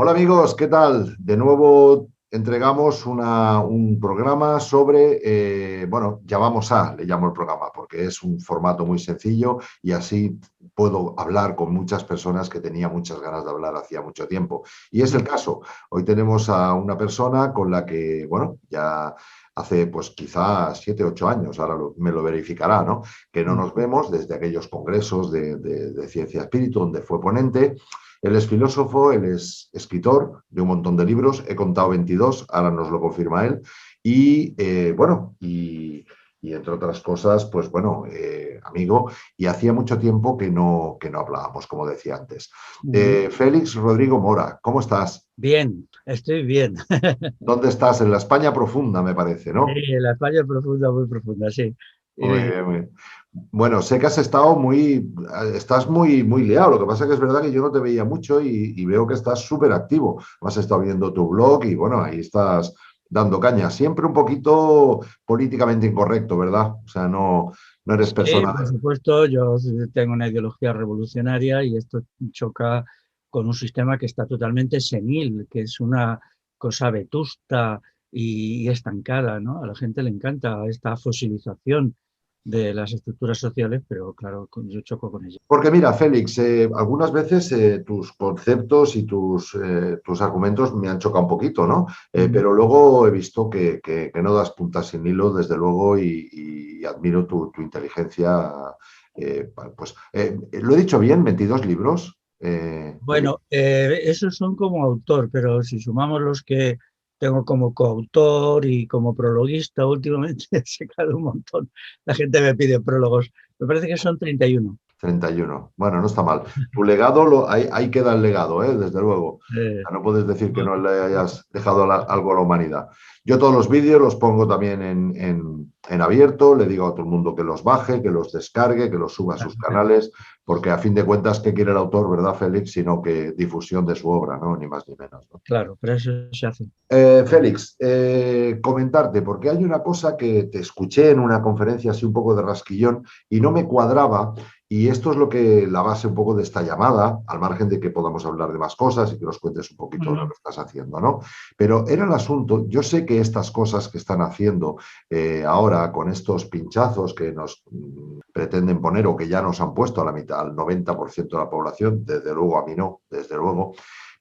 Hola amigos, ¿qué tal? De nuevo entregamos un programa sobre, bueno, le llamo el programa, porque es un formato muy sencillo y así puedo hablar con muchas personas que tenía muchas ganas de hablar hacía mucho tiempo. Y es el caso. Hoy tenemos a una persona con la que, bueno, ya hace pues quizás 7, 8 años, ahora me lo verificará, ¿no? Que no nos vemos desde aquellos congresos de Ciencia Espíritu, donde fue ponente. Él es filósofo, él es escritor de un montón de libros, he contado 22, ahora nos lo confirma él, y bueno, y entre otras cosas, pues bueno, amigo, y hacía mucho tiempo que no hablábamos, como decía antes. Ujú. Félix Rodrigo Mora, ¿cómo estás? Bien, estoy bien. ¿Dónde estás? En la España profunda, me parece, ¿no? La falla es profunda, muy profunda, sí. Muy Eh, bien, muy bien. Bueno, sé que has estado estás muy liado. Lo que pasa es que es verdad que yo no te veía mucho y veo que estás súper activo. Has estado viendo tu blog y bueno, ahí estás dando caña. Siempre un poquito políticamente incorrecto, ¿verdad? O sea, no eres sí, persona por de... supuesto, yo tengo una ideología revolucionaria y esto choca con un sistema que está totalmente senil, que es una cosa vetusta y estancada, ¿no? A la gente le encanta esta fosilización de las estructuras sociales, pero claro, yo choco con ella. Porque mira, Félix, algunas veces tus conceptos y tus argumentos me han chocado un poquito, ¿no? Ujú. Pero luego he visto que no das puntas sin hilo, desde luego, y admiro tu inteligencia. Lo he dicho bien, 22 libros, Félix. Bueno, esos son como autor, pero si sumamos los que tengo como coautor y como prologuista, últimamente he sacado un montón. La gente me pide prólogos. Me parece que son 31. 31. Bueno, no está mal. Tu legado, ahí queda el legado, ¿eh? Desde luego. O Eh, sea, no puedes decir que no le hayas dejado algo a la humanidad. Yo todos los vídeos los pongo también en abierto, le digo a todo el mundo que los baje, que los descargue, que los suba a sus canales, porque a fin de cuentas, ¿qué quiere el autor, verdad, Félix? Sino que difusión de su obra, ¿no? Ni más ni menos, ¿no? claro, pero eso se hace. Félix, comentarte, porque hay una cosa que te escuché en una conferencia así un poco de rasquillón y no me cuadraba, y esto es lo que la base un poco de esta llamada, al margen de que podamos hablar de más cosas y que nos cuentes un poquito de lo Ujú. que estás haciendo, ¿no? Pero era el asunto, yo sé que estas cosas que están haciendo ahora con estos pinchazos que nos pretenden poner o que ya nos han puesto a la mitad, al 90% de la población, desde luego a mí no, desde luego,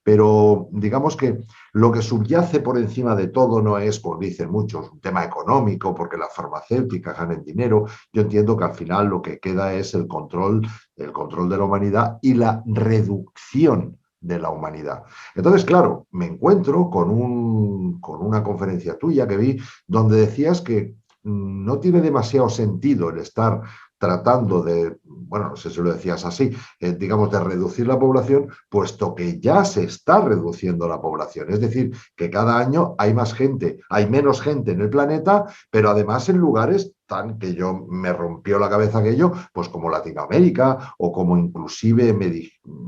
pero digamos que lo que subyace por encima de todo no es, como dicen muchos, un tema económico, porque las farmacéuticas ganan dinero. Yo entiendo que al final lo que queda es el control de la humanidad y la reducción de la humanidad. Entonces, claro, me encuentro con una conferencia tuya que vi donde decías que no tiene demasiado sentido el estar tratando de, bueno, no sé si lo decías así, digamos, de reducir la población, puesto que ya se está reduciendo la población. Es decir, que cada año hay más gente, hay menos gente en el planeta, pero además en lugares tan que yo me rompió la cabeza aquello, pues como Latinoamérica o como inclusive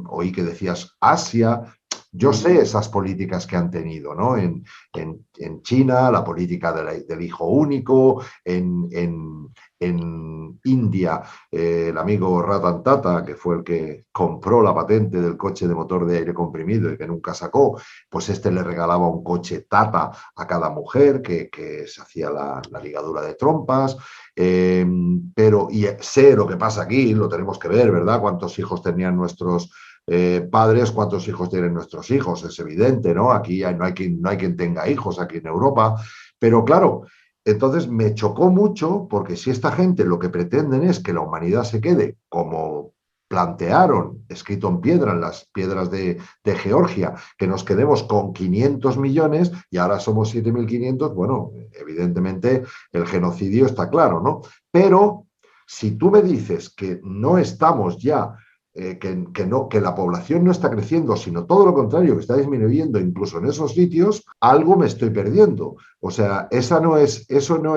oí que decías Asia. Yo sé esas políticas que han tenido, ¿no? En China, la política del hijo único, en India, el amigo Ratan Tata, que fue el que compró la patente del coche de motor de aire comprimido y que nunca sacó, pues este le regalaba un coche Tata a cada mujer que se hacía la ligadura de trompas. Pero, y sé lo que pasa aquí, lo tenemos que ver, ¿verdad? ¿Cuántos hijos tenían nuestros padres, cuántos hijos tienen nuestros hijos? Es evidente, ¿no? Aquí no hay quien tenga hijos aquí en Europa. Pero claro, entonces me chocó mucho porque si esta gente lo que pretenden es que la humanidad se quede como plantearon, escrito en piedra, en las piedras de Georgia, que nos quedemos con 500 millones y ahora somos 7.500, bueno, evidentemente el genocidio está claro, ¿no? Pero si tú me dices que no estamos ya no, que la población no está creciendo, sino todo lo contrario, que está disminuyendo incluso en esos sitios, algo me estoy perdiendo. O sea, eso no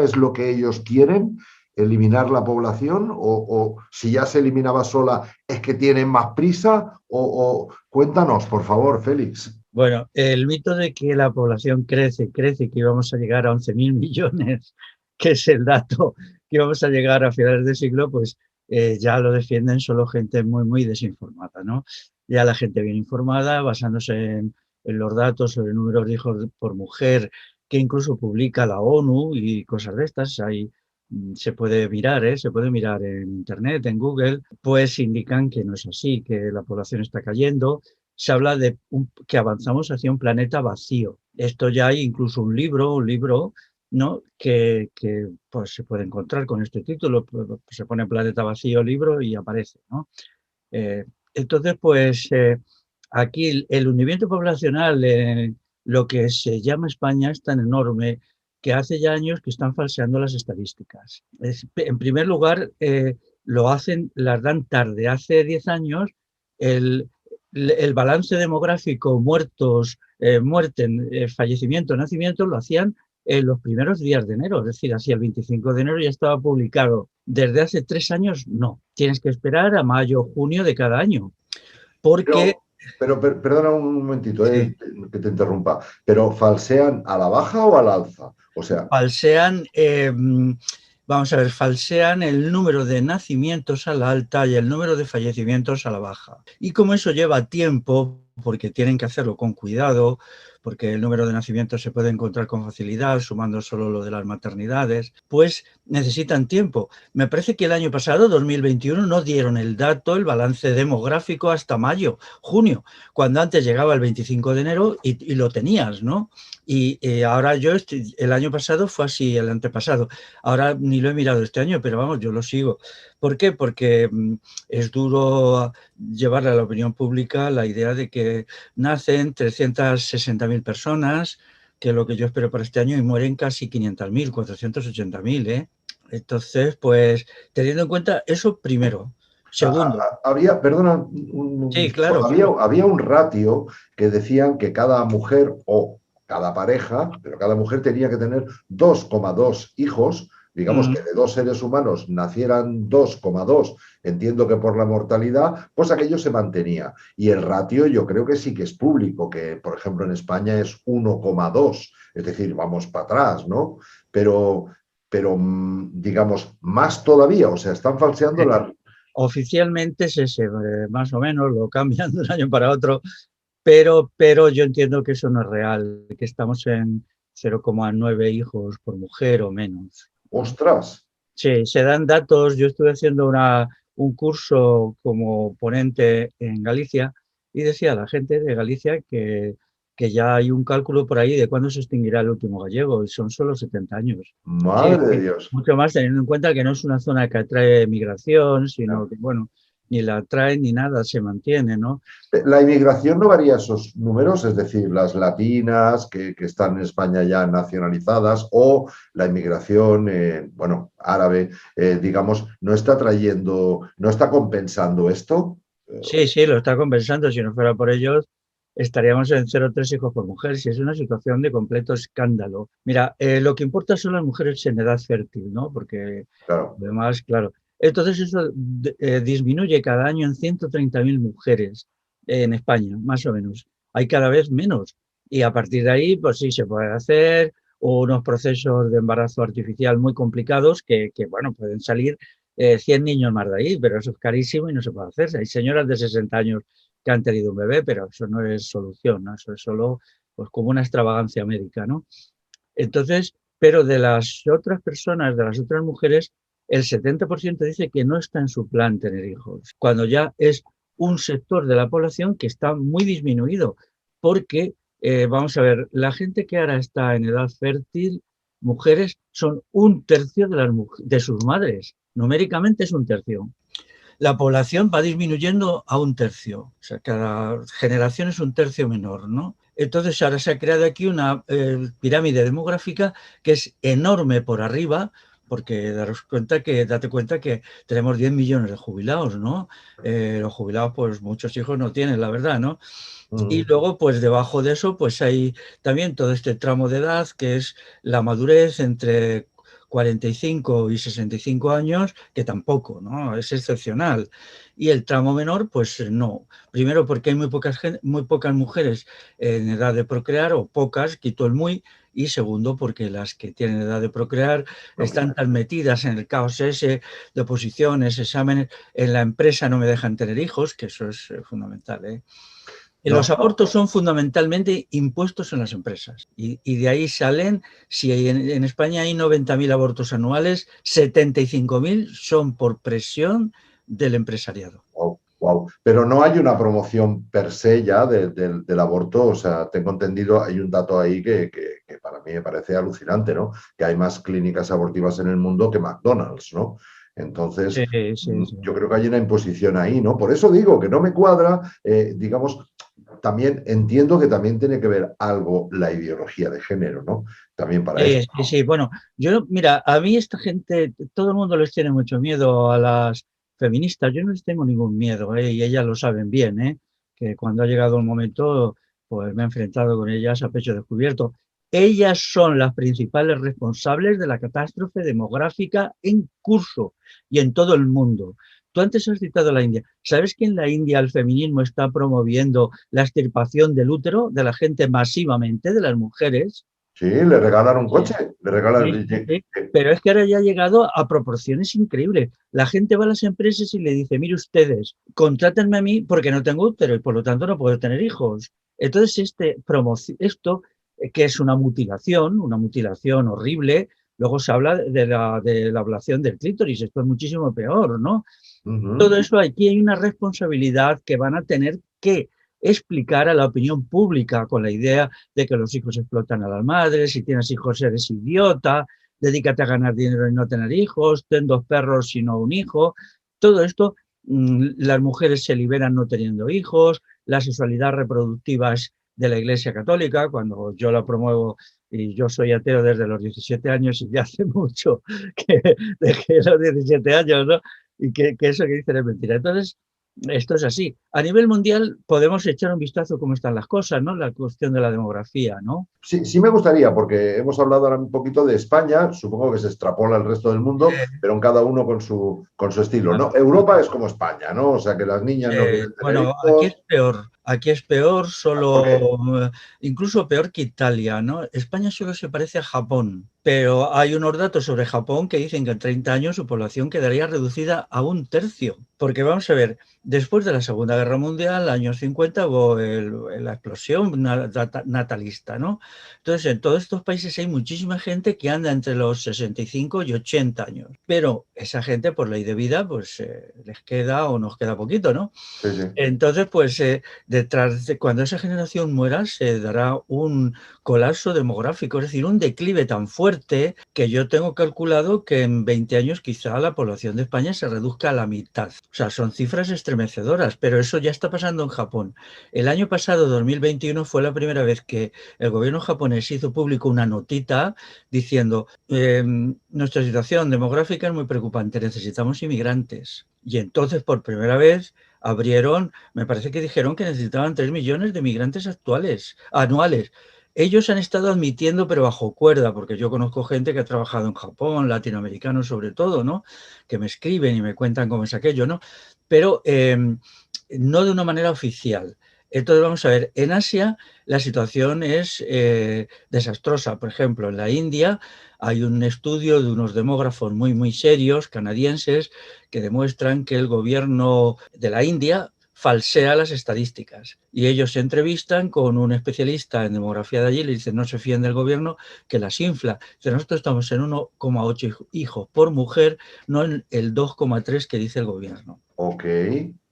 es lo que ellos quieren, eliminar la población, o si ya se eliminaba sola, es que tienen más prisa, cuéntanos, por favor, Félix. Bueno, el mito de que la población crece, crece, que íbamos a llegar a 11.000 millones, que es el dato que íbamos a llegar a finales de siglo, pues ya lo defienden solo gente muy, muy desinformada, ¿no? Ya la gente bien informada, basándose los datos sobre el número de hijos por mujer que incluso publica la ONU y cosas de estas, ahí se puede mirar, se puede mirar en Internet, en Google, pues indican que no es así, que la población está cayendo. Se habla de que avanzamos hacia un planeta vacío. Esto ya hay incluso un libro, ¿no? que pues, se puede encontrar con este título, pues, se pone Planeta Vacío libro y aparece, ¿no? Eh, entonces, pues aquí el hundimiento poblacional, lo que se llama España, es tan enorme que hace ya años que están falseando las estadísticas. En primer lugar, las dan tarde. Hace 10 años el balance demográfico, fallecimiento, nacimiento, lo hacían en los primeros días de enero, es decir, hacia el 25 de enero ya estaba publicado. Desde hace 3 años, no. Tienes que esperar a mayo o junio de cada año, porque... Perdona un momentito, Sí. que te interrumpa, pero ¿falsean a la baja o al alza? O sea, Falsean, vamos a ver, falsean el número de nacimientos a la alta y el número de fallecimientos a la baja. Y como eso lleva tiempo, porque tienen que hacerlo con cuidado, porque el número de nacimientos se puede encontrar con facilidad, sumando solo lo de las maternidades, pues necesitan tiempo. Me parece que el año pasado, 2021, no dieron el dato, el balance demográfico hasta mayo, junio, cuando antes llegaba el 25 de enero y lo tenías, ¿no? Y ahora el año pasado fue así, el antepasado. Ahora ni lo he mirado este año, pero vamos, yo lo sigo. ¿Por qué? Porque es duro llevarle a la opinión pública la idea de que nacen 360.000 personas, que es lo que yo espero para este año, y mueren casi 500.000, 480.000, ¿eh? Entonces, pues, teniendo en cuenta eso primero. Segundo, había, perdona, sí, claro, había un ratio que decían que cada mujer o cada pareja, pero cada mujer tenía que tener 2,2 hijos, digamos que de dos seres humanos nacieran 2,2, entiendo que por la mortalidad, pues aquello se mantenía. Y el ratio yo creo que sí que es público, que por ejemplo en España es 1,2, es decir, vamos para atrás, ¿no? Pero digamos, más todavía, o sea, están falseando la... oficialmente es ese, más o menos, lo cambian de un año para otro, pero yo entiendo que eso no es real, que estamos en 0,9 hijos por mujer o menos, ¿no? ¡Ostras! Sí, se dan datos. Yo estuve haciendo un curso como ponente en Galicia y decía la gente de Galicia que ya hay un cálculo por ahí de cuándo se extinguirá el último gallego y son solo 70 años. Sí, Madre de Dios. mucho más teniendo en cuenta que no es una zona que atrae migración, sino Ya. que, bueno, ni la atrae ni nada, se mantiene, ¿no? La inmigración no varía esos números, es decir, las latinas que están en España ya nacionalizadas o la inmigración, bueno, árabe, digamos, no está trayendo, no está compensando esto. Sí, sí, lo está compensando. Si no fuera por ellos, estaríamos en 0,3 hijos por mujer. Si es una situación de completo escándalo. Mira, lo que importa son las mujeres en edad fértil, ¿no? Porque Claro. además, claro. Entonces eso disminuye cada año en 130.000 mujeres en España, más o menos. Hay cada vez menos. Y a partir de ahí, pues sí, se puede hacer unos procesos de embarazo artificial muy complicados que bueno, pueden salir 100 niños más de ahí, pero eso es carísimo y no se puede hacer. Hay señoras de 60 años que han tenido un bebé, pero eso no es solución, ¿no? Eso es solo pues, como una extravagancia médica, ¿no? Entonces, pero de las otras personas, de las otras mujeres, el 70% dice que no está en su plan tener hijos, cuando ya es un sector de la población que está muy disminuido, porque, vamos a ver, la gente que ahora está en edad fértil, mujeres, son 1/3 de sus madres, numéricamente es 1/3. La población va disminuyendo a 1/3, o sea, cada generación es 1/3 menor, ¿no? Entonces ahora se ha creado aquí una pirámide demográfica que es enorme por arriba, porque date cuenta que tenemos 10 millones de jubilados, ¿no? Los jubilados, pues muchos hijos no tienen, la verdad, ¿no? Y luego, pues debajo de eso, pues hay también todo este tramo de edad que es la madurez entre 45 y 65 años, que tampoco, ¿no? Es excepcional. Y el tramo menor, pues no. Primero porque hay muy pocas mujeres en edad de procrear, o pocas, quito el muy, y segundo porque las que tienen edad de procrear están tan metidas en el caos ese de oposiciones, exámenes, en la empresa no me dejan tener hijos, que eso es fundamental, ¿eh? No, Los abortos son fundamentalmente impuestos en las empresas y de ahí salen, si en España hay 90.000 abortos anuales, 75.000 son por presión del empresariado. wow, wow. Pero no hay una promoción per se ya del aborto. O sea, tengo entendido, hay un dato ahí que para mí me parece alucinante, ¿no? Que hay más clínicas abortivas en el mundo que McDonald's, ¿no? Entonces, Sí, sí, sí. yo creo que hay una imposición ahí, ¿no? Por eso digo que no me cuadra, digamos, también entiendo que también tiene que ver algo la ideología de género, ¿no? También para esto. Sí, sí, bueno, yo, mira, a mí esta gente, todo el mundo les tiene mucho miedo a las feministas, yo no les tengo ningún miedo, y ellas lo saben bien, que cuando ha llegado el momento, pues me he enfrentado con ellas a pecho descubierto. Ellas son las principales responsables de la catástrofe demográfica en curso y en todo el mundo. Tú antes has citado la India. ¿Sabes que en la India el feminismo está promoviendo la extirpación del útero de la gente masivamente, de las mujeres? Sí, le regalan un Sí, coche, le regalan... sí, sí, sí. Pero es que ahora ya ha llegado a proporciones increíbles. La gente va a las empresas y le dice, mire ustedes, contrátenme a mí porque no tengo útero y por lo tanto no puedo tener hijos. Entonces, esto, que es una mutilación horrible, luego se habla de la ablación del clítoris, esto es muchísimo peor, ¿no? Uh-huh. Todo eso aquí hay una responsabilidad que van a tener que explicar a la opinión pública con la idea de que los hijos explotan a las madres, si tienes hijos eres idiota, dedícate a ganar dinero y no tener hijos, ten 2 perros y no un hijo. Todo esto, las mujeres se liberan no teniendo hijos, la sexualidad reproductiva es de la Iglesia Católica, cuando yo la promuevo y yo soy ateo desde los 17 años y ya hace mucho que dejé los 17 años, ¿no? Y que eso que dicen es mentira. Entonces, esto es así. A nivel mundial podemos echar un vistazo cómo están las cosas, ¿no? La cuestión de la demografía, ¿no? Sí, sí me gustaría, porque hemos hablado ahora un poquito de España, supongo que se extrapola al resto del mundo, pero en cada uno con su estilo. No, Europa es como España, ¿no? O sea, que las niñas no quieren tener Bueno, hijos. aquí es peor, ¿Por qué? incluso peor que Italia, ¿no? España solo se parece a Japón, pero hay unos datos sobre Japón que dicen que en 30 años su población quedaría reducida a 1/3, porque vamos a ver, después de la Segunda Guerra Mundial, años 50, hubo la explosión natalista, ¿no? Entonces, en todos estos países hay muchísima gente que anda entre los 65 y 80 años, pero esa gente por ley de vida, pues les queda o nos queda poquito, ¿no? Sí, sí. Entonces, pues detrás de cuando esa generación muera, se dará un colapso demográfico, es decir, un declive tan fuerte que yo tengo calculado que en 20 años quizá la población de España se reduzca a la mitad. O sea, son cifras estremecedoras, pero eso ya está pasando en Japón. El año pasado, 2021, fue la primera vez que el gobierno japonés hizo público una notita diciendo, nuestra situación demográfica es muy preocupante, necesitamos inmigrantes. Y entonces, por primera vez, abrieron, me parece que dijeron que necesitaban 3 millones de migrantes anuales. Ellos han estado admitiendo, pero bajo cuerda, porque yo conozco gente que ha trabajado en Japón, latinoamericanos sobre todo, ¿no? Que me escriben y me cuentan cómo es aquello, ¿no? Pero no de una manera oficial. Entonces, vamos a ver, en Asia la situación es desastrosa. Por ejemplo, en la India hay un estudio de unos demógrafos muy, muy serios, canadienses, que demuestran que el gobierno de la India falsea las estadísticas. Y ellos se entrevistan con un especialista en demografía de allí y le dicen, no se fíen del gobierno, que las infla. Dice, nosotros estamos en 1,8 hijos por mujer, no en el 2,3 que dice el gobierno. Ok.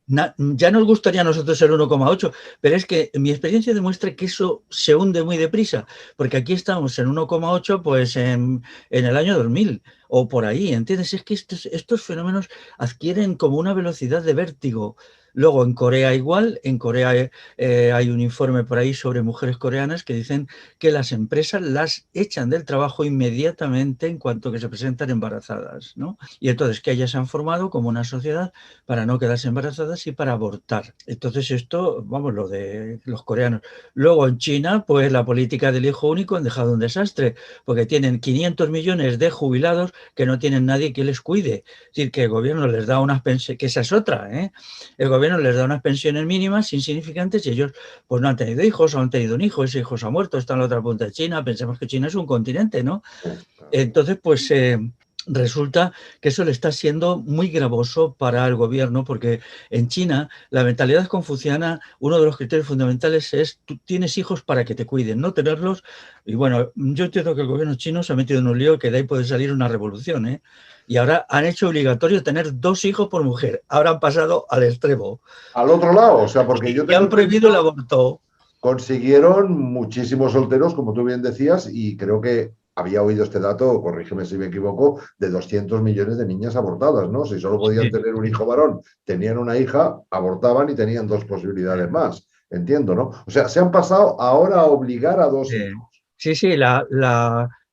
Ya nos gustaría a nosotros el 1,8, pero es que mi experiencia demuestra que eso se hunde muy deprisa, porque aquí estamos en 1,8 pues en el año 2000 o por ahí, ¿entiendes? Es que estos fenómenos adquieren como una velocidad de vértigo. Luego en Corea igual, en Corea hay un informe por ahí sobre mujeres coreanas que dicen que las empresas las echan del trabajo inmediatamente en cuanto que se presentan embarazadas, ¿no? Y entonces que ellas se han formado como una sociedad para no quedarse embarazadas y para abortar. Entonces esto, vamos, lo de los coreanos. Luego en China, pues la política del hijo único han dejado un desastre, porque tienen 500 millones de jubilados que no tienen nadie que les cuide. Es decir, que el gobierno les da unas pensiones, que esa es otra, ¿eh? El gobierno les da unas pensiones mínimas insignificantes y ellos pues no han tenido hijos o han tenido un hijo, ese hijo se ha muerto, está en la otra punta de China, pensemos que China es un continente, ¿no? Entonces, pues resulta que eso le está siendo muy gravoso para el gobierno, porque en China la mentalidad confuciana, uno de los criterios fundamentales es tú tienes hijos para que te cuiden, no tenerlos. Y bueno, yo entiendo que el gobierno chino se ha metido en un lío que de ahí puede salir una revolución, ¿eh? Y ahora han hecho obligatorio tener 2 hijos por mujer. Ahora han pasado al extremo. Al otro lado, o sea, porque yo Y tengo han prohibido el entendido, aborto. consiguieron muchísimos solteros, como tú bien decías, y creo que había oído este dato, corrígeme si me equivoco, de 200 millones de niñas abortadas, ¿no? Si solo podían Sí, tener un hijo varón, tenían una hija, abortaban y tenían 2 posibilidades más. Entiendo, ¿no? O sea, se han pasado ahora a obligar a 2 hijos. sí, sí,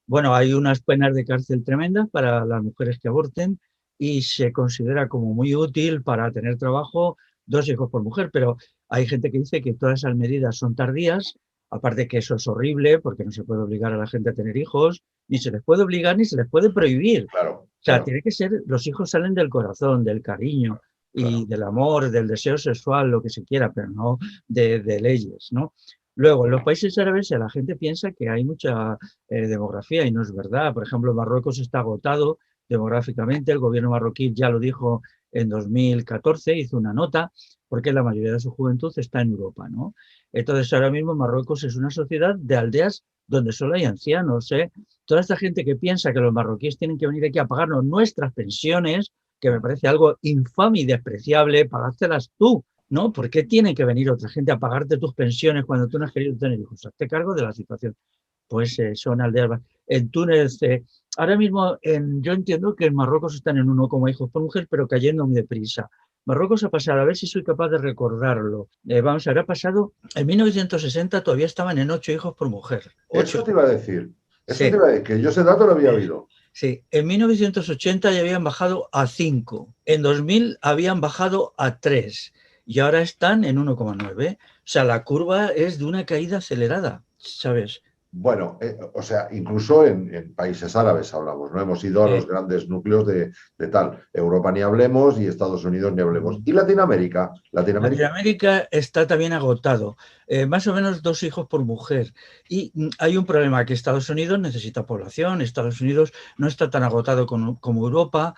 bueno, hay unas penas de cárcel tremendas para las mujeres que aborten y se considera como muy útil para tener trabajo 2 hijos por mujer, pero hay gente que dice que todas esas medidas son tardías, aparte que eso es horrible porque no se puede obligar a la gente a tener hijos, ni se les puede obligar ni se les puede prohibir. Claro, O sea, claro, tiene que ser, los hijos salen del corazón, del cariño y claro. del amor, del deseo sexual, lo que se quiera, pero no de leyes, ¿no? Luego, en los países árabes la gente piensa que hay mucha demografía y no es verdad. Por ejemplo, Marruecos está agotado demográficamente. El gobierno marroquí ya lo dijo en 2014, hizo una nota, porque la mayoría de su juventud está en Europa, ¿no? Entonces, ahora mismo Marruecos es una sociedad de aldeas donde solo hay ancianos, ¿eh? Toda esta gente que piensa que los marroquíes tienen que venir aquí a pagarnos nuestras pensiones, que me parece algo infame y despreciable, pagártelas tú, ¿no? ¿Por qué tiene que venir otra gente a pagarte tus pensiones cuando tú no has querido tener hijos? Hazte cargo de la situación. Pues son aldeas. En Túnez, ahora mismo yo entiendo que en Marruecos están en 1 hijos por mujer, pero cayendo muy deprisa. Marruecos ha pasado, a ver si soy capaz de recordarlo. Vamos a ver, ha pasado, en 1960 todavía estaban en 8 hijos por mujer. Eso 8. te iba a decir, eso te Sí. iba a decir, que yo ese dato lo había oído. Sí, en 1980 ya habían bajado a 5, en 2000 habían bajado a 3 y ahora están en 1,9. O sea, la curva es de una caída acelerada, ¿sabes? Bueno, o sea, incluso en países árabes hablamos, ¿no? Hemos ido a los grandes núcleos de tal. Europa ni hablemos y Estados Unidos ni hablemos. ¿Y Latinoamérica? ¿Latinoamérica? Latinoamérica está también agotado, más o menos 2 hijos por mujer. Y hay un problema, que Estados Unidos necesita población, Estados Unidos no está tan agotado como Europa,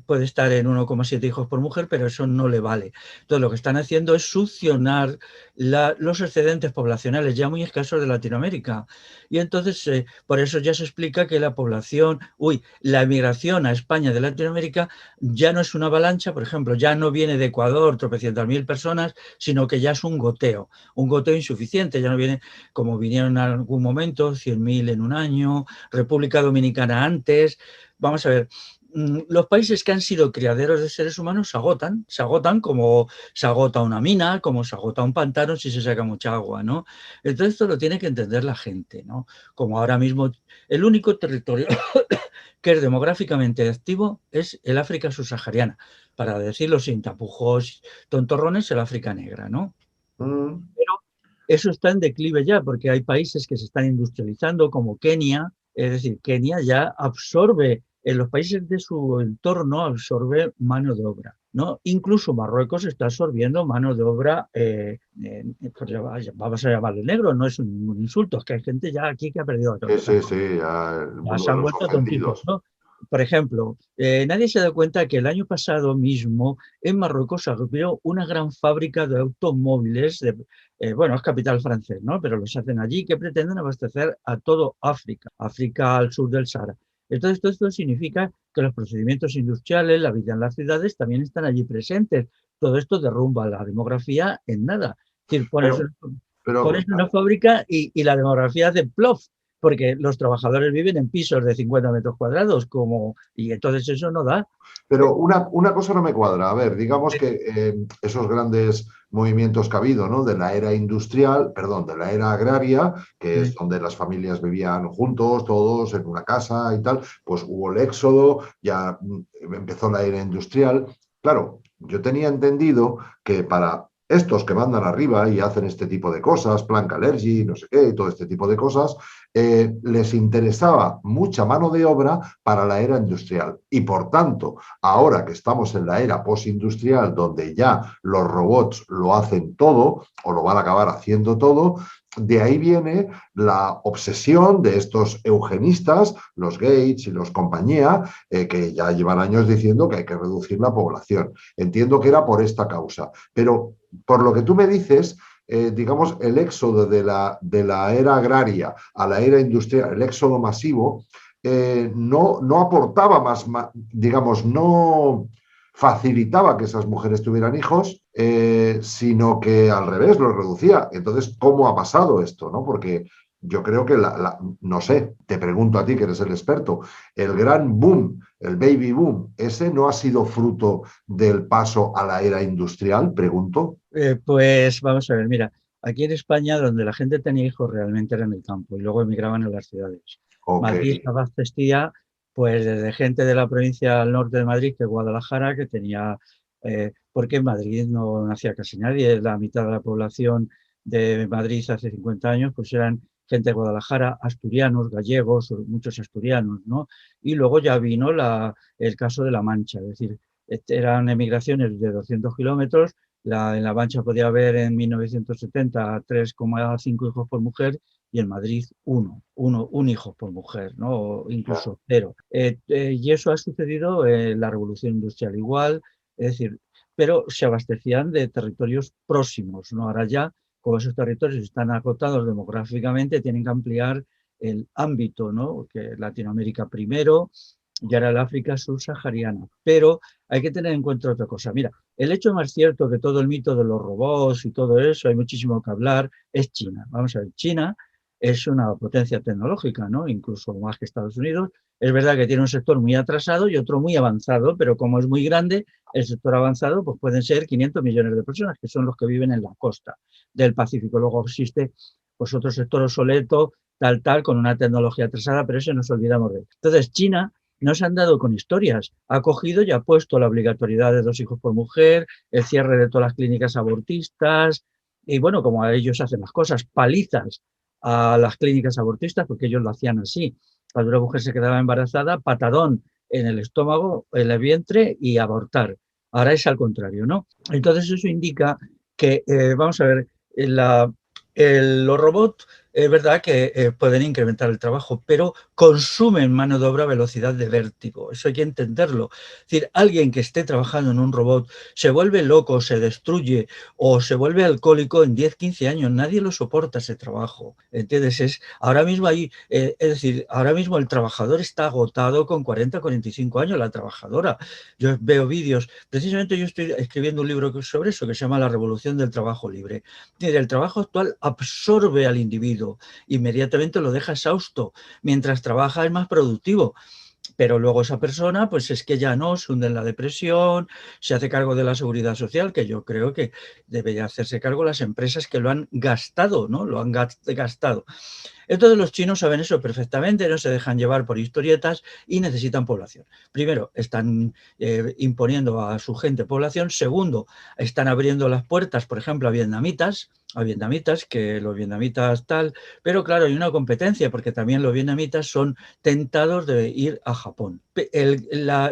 puede estar en 1,7 hijos por mujer, pero eso no le vale. Entonces lo que están haciendo es succionar los excedentes poblacionales ya muy escasos de Latinoamérica. Y entonces por eso ya se explica que la población, la emigración a España de Latinoamérica ya no es una avalancha, por ejemplo, ya no viene de Ecuador tropecientas mil personas, sino que ya es un goteo insuficiente, ya no viene como vinieron en algún momento, 100.000 en un año, República Dominicana antes. Vamos a ver, los países que han sido criaderos de seres humanos se agotan como se agota una mina, como se agota un pantano si se saca mucha agua, ¿no? Entonces esto lo tiene que entender la gente, ¿no? Como ahora mismo el único territorio que es demográficamente activo es el África subsahariana, para decirlo sin tapujos tontorrones, el África negra, ¿no? Mm. Pero eso está en declive ya, porque hay países que se están industrializando, como Kenia, es decir, Kenia ya absorbe, en los países de su entorno, absorbe mano de obra, ¿no? Incluso Marruecos está absorbiendo mano de obra, pues vamos a llamarlo negro, no es un insulto, es que hay gente ya aquí que ha perdido la Sí, cabeza. sí, sí, ya el Ya mundo se de han los vuelto tontitos, ofendidos. ¿no? Por ejemplo, nadie se da cuenta que el año pasado mismo en Marruecos se abrió una gran fábrica de automóviles, bueno, es capital francés, ¿no? Pero los hacen allí, que pretenden abastecer a todo África, África al sur del Sahara. Entonces, todo esto significa que los procedimientos industriales, la vida en las ciudades también están allí presentes. Todo esto derrumba la demografía en nada. Es decir, Pero, pero pones una fábrica y la demografía hace plof, porque los trabajadores viven en pisos de 50 metros cuadrados, y entonces eso no da. Pero una cosa no me cuadra. A ver, digamos que esos grandes movimientos que ha habido, ¿no? De la era industrial, perdón, de la era agraria, que es donde las familias vivían juntos, todos en una casa y tal, pues hubo el éxodo, ya empezó la era industrial. Claro, yo tenía entendido que para estos que mandan arriba y hacen este tipo de cosas, Plan Calergi, no sé qué, y todo este tipo de cosas, les interesaba mucha mano de obra para la era industrial. Y por tanto, ahora que estamos en la era postindustrial, donde ya los robots lo hacen todo o lo van a acabar haciendo todo, de ahí viene la obsesión de estos eugenistas, los Gates y los compañía, que ya llevan años diciendo que hay que reducir la población. Entiendo que era por esta causa, pero por lo que tú me dices, digamos, el éxodo de la era agraria a la era industrial, el éxodo masivo, no aportaba digamos, no facilitaba que esas mujeres tuvieran hijos, sino que al revés, lo reducía. Entonces, ¿cómo ha pasado esto? ¿No? Porque yo creo que, no sé, te pregunto a ti que eres el experto, el gran boom, el baby boom, ¿ese no ha sido fruto del paso a la era industrial? Pregunto. Pues vamos a ver, mira, aquí en España donde la gente tenía hijos realmente era en el campo y luego emigraban a las ciudades. Ok, Madrid se abastecía pues desde gente de la provincia al norte de Madrid, que es Guadalajara, que tenía, porque en Madrid no nacía casi nadie, la mitad de la población de Madrid hace 50 años pues eran gente de Guadalajara, asturianos, gallegos, muchos asturianos, ¿no? Y luego ya vino el caso de La Mancha, es decir, eran emigraciones de 200 kilómetros. En La Mancha podía haber en 1970 3,5 hijos por mujer y en Madrid un hijo por mujer, ¿no? O incluso cero. Y eso ha sucedido en la Revolución Industrial igual, es decir, pero se abastecían de territorios próximos, ¿no? Ahora ya, como esos territorios están acotados demográficamente, tienen que ampliar el ámbito, ¿no? Que Latinoamérica primero y ahora el África subsahariana. Pero hay que tener en cuenta otra cosa. Mira, el hecho más cierto que todo el mito de los robots y todo eso, hay muchísimo que hablar, es China. Vamos a ver, China es una potencia tecnológica, ¿no? Incluso más que Estados Unidos. Es verdad que tiene un sector muy atrasado y otro muy avanzado, pero como es muy grande, el sector avanzado pues pueden ser 500 millones de personas, que son los que viven en la costa del Pacífico. Luego existe pues otro sector obsoleto, tal, con una tecnología atrasada, pero eso nos olvidamos de él. Entonces, China no se han dado con historias. Ha cogido y ha puesto la obligatoriedad de 2 hijos por mujer, el cierre de todas las clínicas abortistas, y bueno, como a ellos hacen las cosas, palizas a las clínicas abortistas, porque ellos lo hacían así. Cuando una mujer se quedaba embarazada, patadón en el estómago, en el vientre y abortar. Ahora es al contrario, ¿no? Entonces eso indica que, vamos a ver, los robots es verdad que pueden incrementar el trabajo, pero consumen mano de obra a velocidad de vértigo. Eso hay que entenderlo. Es decir, alguien que esté trabajando en un robot se vuelve loco, se destruye o se vuelve alcohólico en 10, 15 años. Nadie lo soporta ese trabajo. ¿Entiendes? Ahora mismo es decir, ahora mismo el trabajador está agotado con 40, 45 años, la trabajadora. Yo veo vídeos, precisamente yo estoy escribiendo un libro sobre eso que se llama La Revolución del Trabajo Libre. El trabajo actual absorbe al individuo, inmediatamente lo deja exhausto, mientras trabaja es más productivo. Pero luego esa persona, pues es que ya no, se hunde en la depresión, se hace cargo de la seguridad social, que yo creo que debería hacerse cargo las empresas que lo han gastado, ¿no? Lo han gastado. Entonces los chinos saben eso perfectamente, no se dejan llevar por historietas y necesitan población. Primero, están imponiendo a su gente población. Segundo, están abriendo las puertas, por ejemplo, a vietnamitas, que los vietnamitas tal, pero claro, hay una competencia porque también los vietnamitas son tentados de ir a Japón.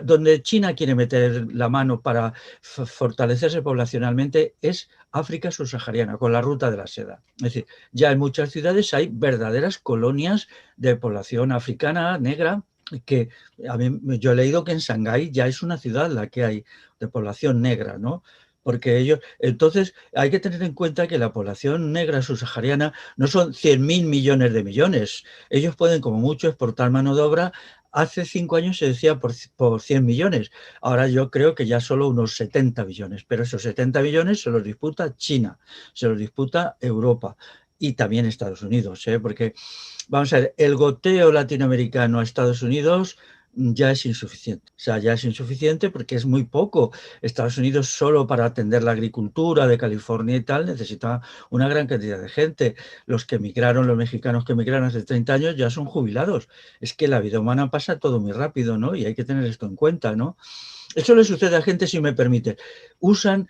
Donde China quiere meter la mano para fortalecerse poblacionalmente es África subsahariana, con la ruta de la seda. Es decir, ya en muchas ciudades hay verdaderas colonias de población africana, negra, que yo he leído que en Shanghái ya es una ciudad la que hay de población negra, ¿no? Porque entonces hay que tener en cuenta que la población negra subsahariana no son 100.000 millones de millones. Ellos pueden como mucho exportar mano de obra. Hace 5 años se decía por 100 millones. Ahora yo creo que ya solo unos 70 millones. Pero esos 70 millones se los disputa China, se los disputa Europa y también Estados Unidos. Porque, vamos a ver, el goteo latinoamericano a Estados Unidos ya es insuficiente. O sea, ya es insuficiente porque es muy poco. Estados Unidos solo para atender la agricultura de California y tal necesita una gran cantidad de gente. Los que emigraron, los mexicanos que emigraron hace 30 años ya son jubilados. Es que la vida humana pasa todo muy rápido, ¿no? Y hay que tener esto en cuenta, ¿no? Eso le sucede a gente, si me permite. Usan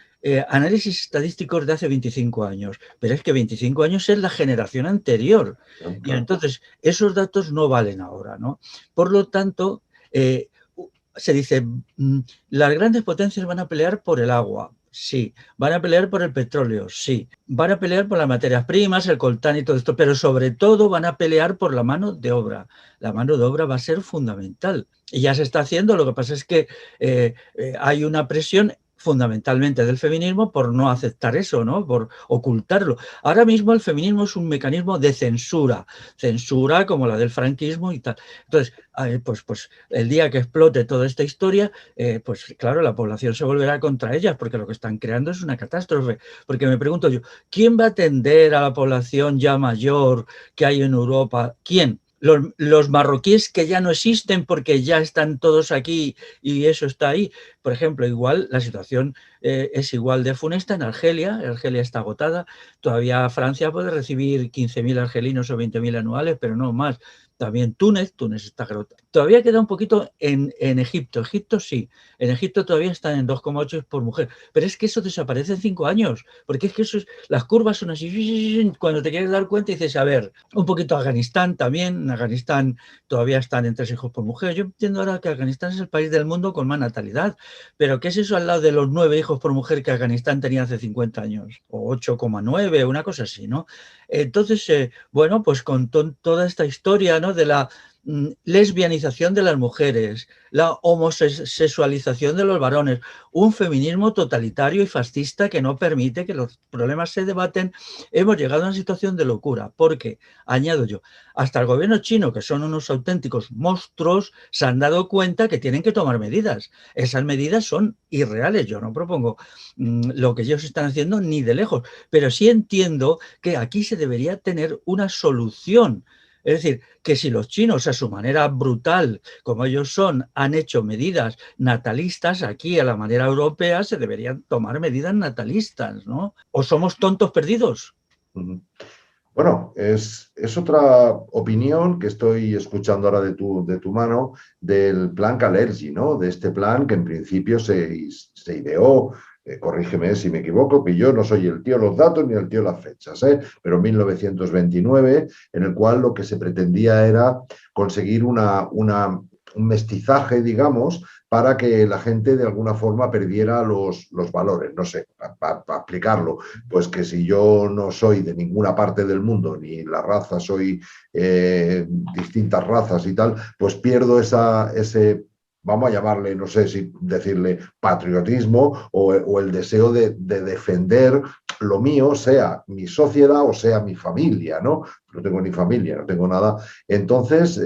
análisis estadísticos de hace 25 años, pero es que 25 años es la generación anterior. Y entonces esos datos no valen ahora, ¿no? Por lo tanto, se dice, las grandes potencias van a pelear por el agua. Sí. ¿Van a pelear por el petróleo? Sí. ¿Van a pelear por las materias primas, el coltán y todo esto? Pero sobre todo van a pelear por la mano de obra. La mano de obra va a ser fundamental. Y ya se está haciendo, lo que pasa es que hay una presión fundamentalmente del feminismo por no aceptar eso, ¿no? Por ocultarlo. Ahora mismo el feminismo es un mecanismo de censura, censura como la del franquismo y tal. Entonces, pues el día que explote toda esta historia, pues claro, la población se volverá contra ellas porque lo que están creando es una catástrofe. Porque me pregunto yo, ¿quién va a atender a la población ya mayor que hay en Europa? ¿Quién? Los marroquíes que ya no existen porque ya están todos aquí y eso está ahí. Por ejemplo, igual la situación es igual de funesta en Argelia. Argelia está agotada. Todavía Francia puede recibir 15.000 argelinos o 20.000 anuales, pero no más. También Túnez está agotado. Todavía queda un poquito en Egipto. Egipto sí. En Egipto todavía están en 2,8 por mujer. Pero es que eso desaparece en 5 años. Porque es que eso es, las curvas son así. Cuando te quieres dar cuenta dices, a ver, un poquito Afganistán también. En Afganistán todavía están en 3 hijos por mujer. Yo entiendo ahora que Afganistán es el país del mundo con más natalidad. Pero ¿qué es eso al lado de los 9 hijos por mujer que Afganistán tenía hace 50 años? O 8,9, una cosa así, ¿no? Entonces, bueno, pues con toda esta historia, ¿no? De la lesbianización de las mujeres, la homosexualización de los varones, un feminismo totalitario y fascista que no permite que los problemas se debaten, hemos llegado a una situación de locura, porque, añado yo, hasta el gobierno chino, que son unos auténticos monstruos, se han dado cuenta que tienen que tomar medidas. Esas medidas son irreales, yo no propongo lo que ellos están haciendo ni de lejos, pero sí entiendo que aquí se debería tener una solución. Es decir, que si los chinos a su manera brutal, como ellos son, han hecho medidas natalistas, aquí a la manera europea se deberían tomar medidas natalistas, ¿no? ¿O somos tontos perdidos? Bueno, es otra opinión que estoy escuchando ahora de tu mano del plan Kalergi, ¿no? De este plan que en principio se ideó, corrígeme si me equivoco, que yo no soy el tío de los datos ni el tío de las fechas, pero en 1929, en el cual lo que se pretendía era conseguir un mestizaje, digamos, para que la gente de alguna forma perdiera los valores. No sé, para explicarlo, pues que si yo no soy de ninguna parte del mundo, ni la raza, soy distintas razas y tal, pues pierdo ese, vamos a llamarle, no sé si decirle patriotismo o el deseo de defender lo mío, sea mi sociedad o sea mi familia, ¿no? No tengo ni familia, no tengo nada. Entonces,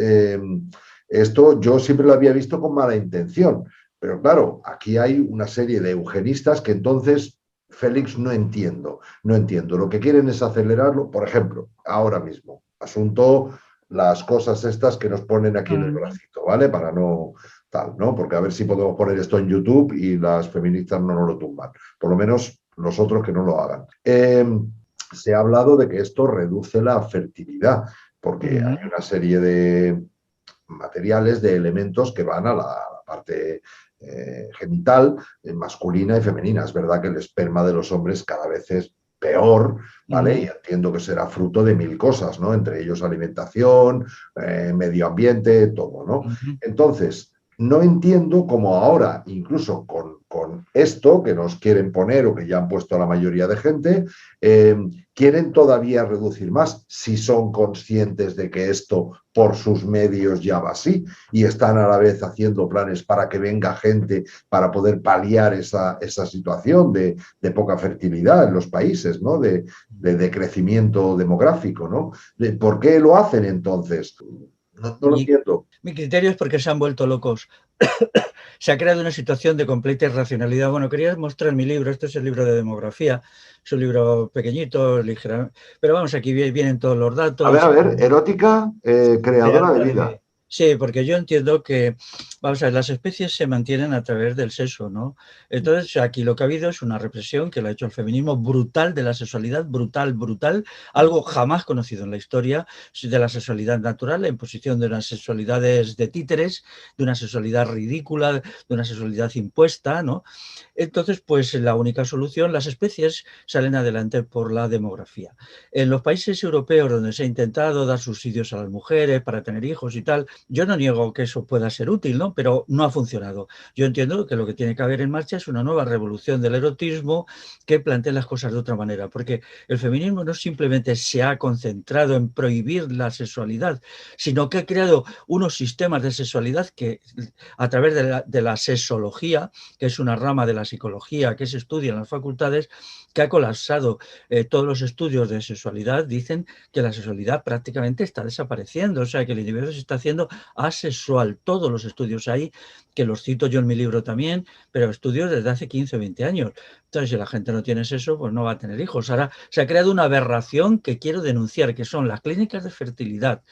esto yo siempre lo había visto con mala intención, pero claro, aquí hay una serie de eugenistas que entonces, Félix, no entiendo, no entiendo. Lo que quieren es acelerarlo, por ejemplo, ahora mismo, asunto las cosas estas que nos ponen aquí en el bracito, ¿vale? Para no tal, ¿no? Porque a ver si podemos poner esto en YouTube y las feministas no nos lo tumban, por lo menos los otros que no lo hagan. Se ha hablado de que esto reduce la fertilidad, porque hay una serie de materiales, de elementos que van a la parte genital, masculina y femenina. Es verdad que el esperma de los hombres cada vez es peor, ¿vale? Y entiendo que será fruto de mil cosas, ¿no? Entre ellos alimentación, medio ambiente, todo, ¿no? Entonces, no entiendo cómo ahora, incluso con esto que nos quieren poner o que ya han puesto la mayoría de gente, quieren todavía reducir más si son conscientes de que esto por sus medios ya va así y están a la vez haciendo planes para que venga gente para poder paliar esa situación de poca fertilidad en los países, ¿no? De crecimiento demográfico, ¿no? ¿Por qué lo hacen entonces? No lo entiendo. Mi criterio es porque se han vuelto locos. Se ha creado una situación de completa irracionalidad. Bueno, quería mostrar mi libro. Este es el libro de demografía. Es un libro pequeñito, ligero. Pero vamos, aquí vienen todos los datos. A ver, erótica, creadora de vida. Sí, porque yo entiendo que, vamos a ver, las especies se mantienen a través del sexo, ¿no? Entonces, aquí lo que ha habido es una represión que lo ha hecho el feminismo brutal de la sexualidad, brutal, brutal, algo jamás conocido en la historia de la sexualidad natural, la imposición de unas sexualidades de títeres, de una sexualidad ridícula, de una sexualidad impuesta, ¿no? Entonces, pues la única solución, las especies salen adelante por la demografía. En los países europeos donde se ha intentado dar subsidios a las mujeres para tener hijos y tal, yo no niego que eso pueda ser útil, ¿no? ¿no? Pero no ha funcionado. Yo entiendo que lo que tiene que haber en marcha es una nueva revolución del erotismo que plantee las cosas de otra manera, porque el feminismo no simplemente se ha concentrado en prohibir la sexualidad, sino que ha creado unos sistemas de sexualidad que, a través de la sexología, que es una rama de la psicología que se estudia en las facultades, que ha colapsado todos los estudios de sexualidad, dicen que la sexualidad prácticamente está desapareciendo, o sea, que el individuo se está haciendo asexual. Todos los estudios hay, que los cito yo en mi libro también, pero estudios desde hace 15 o 20 años. Entonces, si la gente no tiene sexo, pues no va a tener hijos. Ahora se ha creado una aberración que quiero denunciar, que son las clínicas de fertilidad.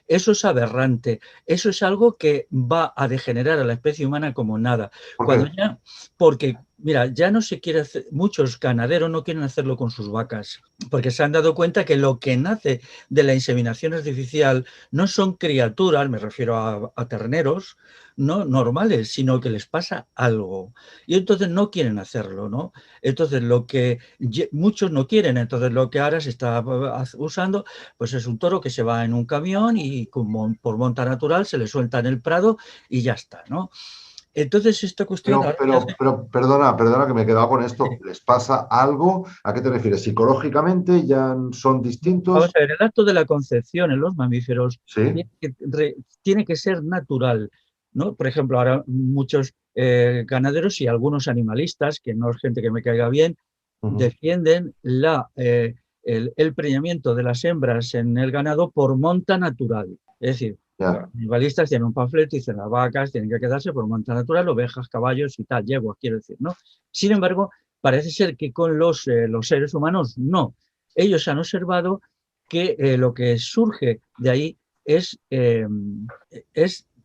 Eso es aberrante, eso es algo que va a degenerar a la especie humana como nada. ¿Por Cuando qué? ya, porque, mira, ya no se quiere hacer, muchos ganaderos no quieren hacerlo con sus vacas, porque se han dado cuenta que lo que nace de la inseminación artificial no son criaturas, me refiero a terneros, no normales, sino que les pasa algo. Y entonces no quieren hacerlo, ¿no? Entonces lo que muchos no quieren, entonces lo que ahora se está usando pues es un toro que se va en un camión y como por monta natural se le suelta en el prado y ya está, ¿no? Entonces esta cuestión ahora se hace. Perdona que me he quedado con esto. ¿Les pasa algo? ¿A qué te refieres? ¿Psicológicamente ya son Vamos distintos? a ver, el acto de la concepción en los mamíferos Sí. tiene que ser natural, ¿no? Por ejemplo, ahora muchos ganaderos y algunos animalistas, que no es gente que me caiga bien, Ujú. defienden el preñamiento de las hembras en el ganado por monta natural. Es decir, los Ya. animalistas tienen un panfleto y dicen las vacas tienen que quedarse por monta natural, ovejas, caballos y tal, yeguas, quiero decir, ¿no? Sin embargo, parece ser que con los seres humanos no. Ellos han observado que lo que surge de ahí es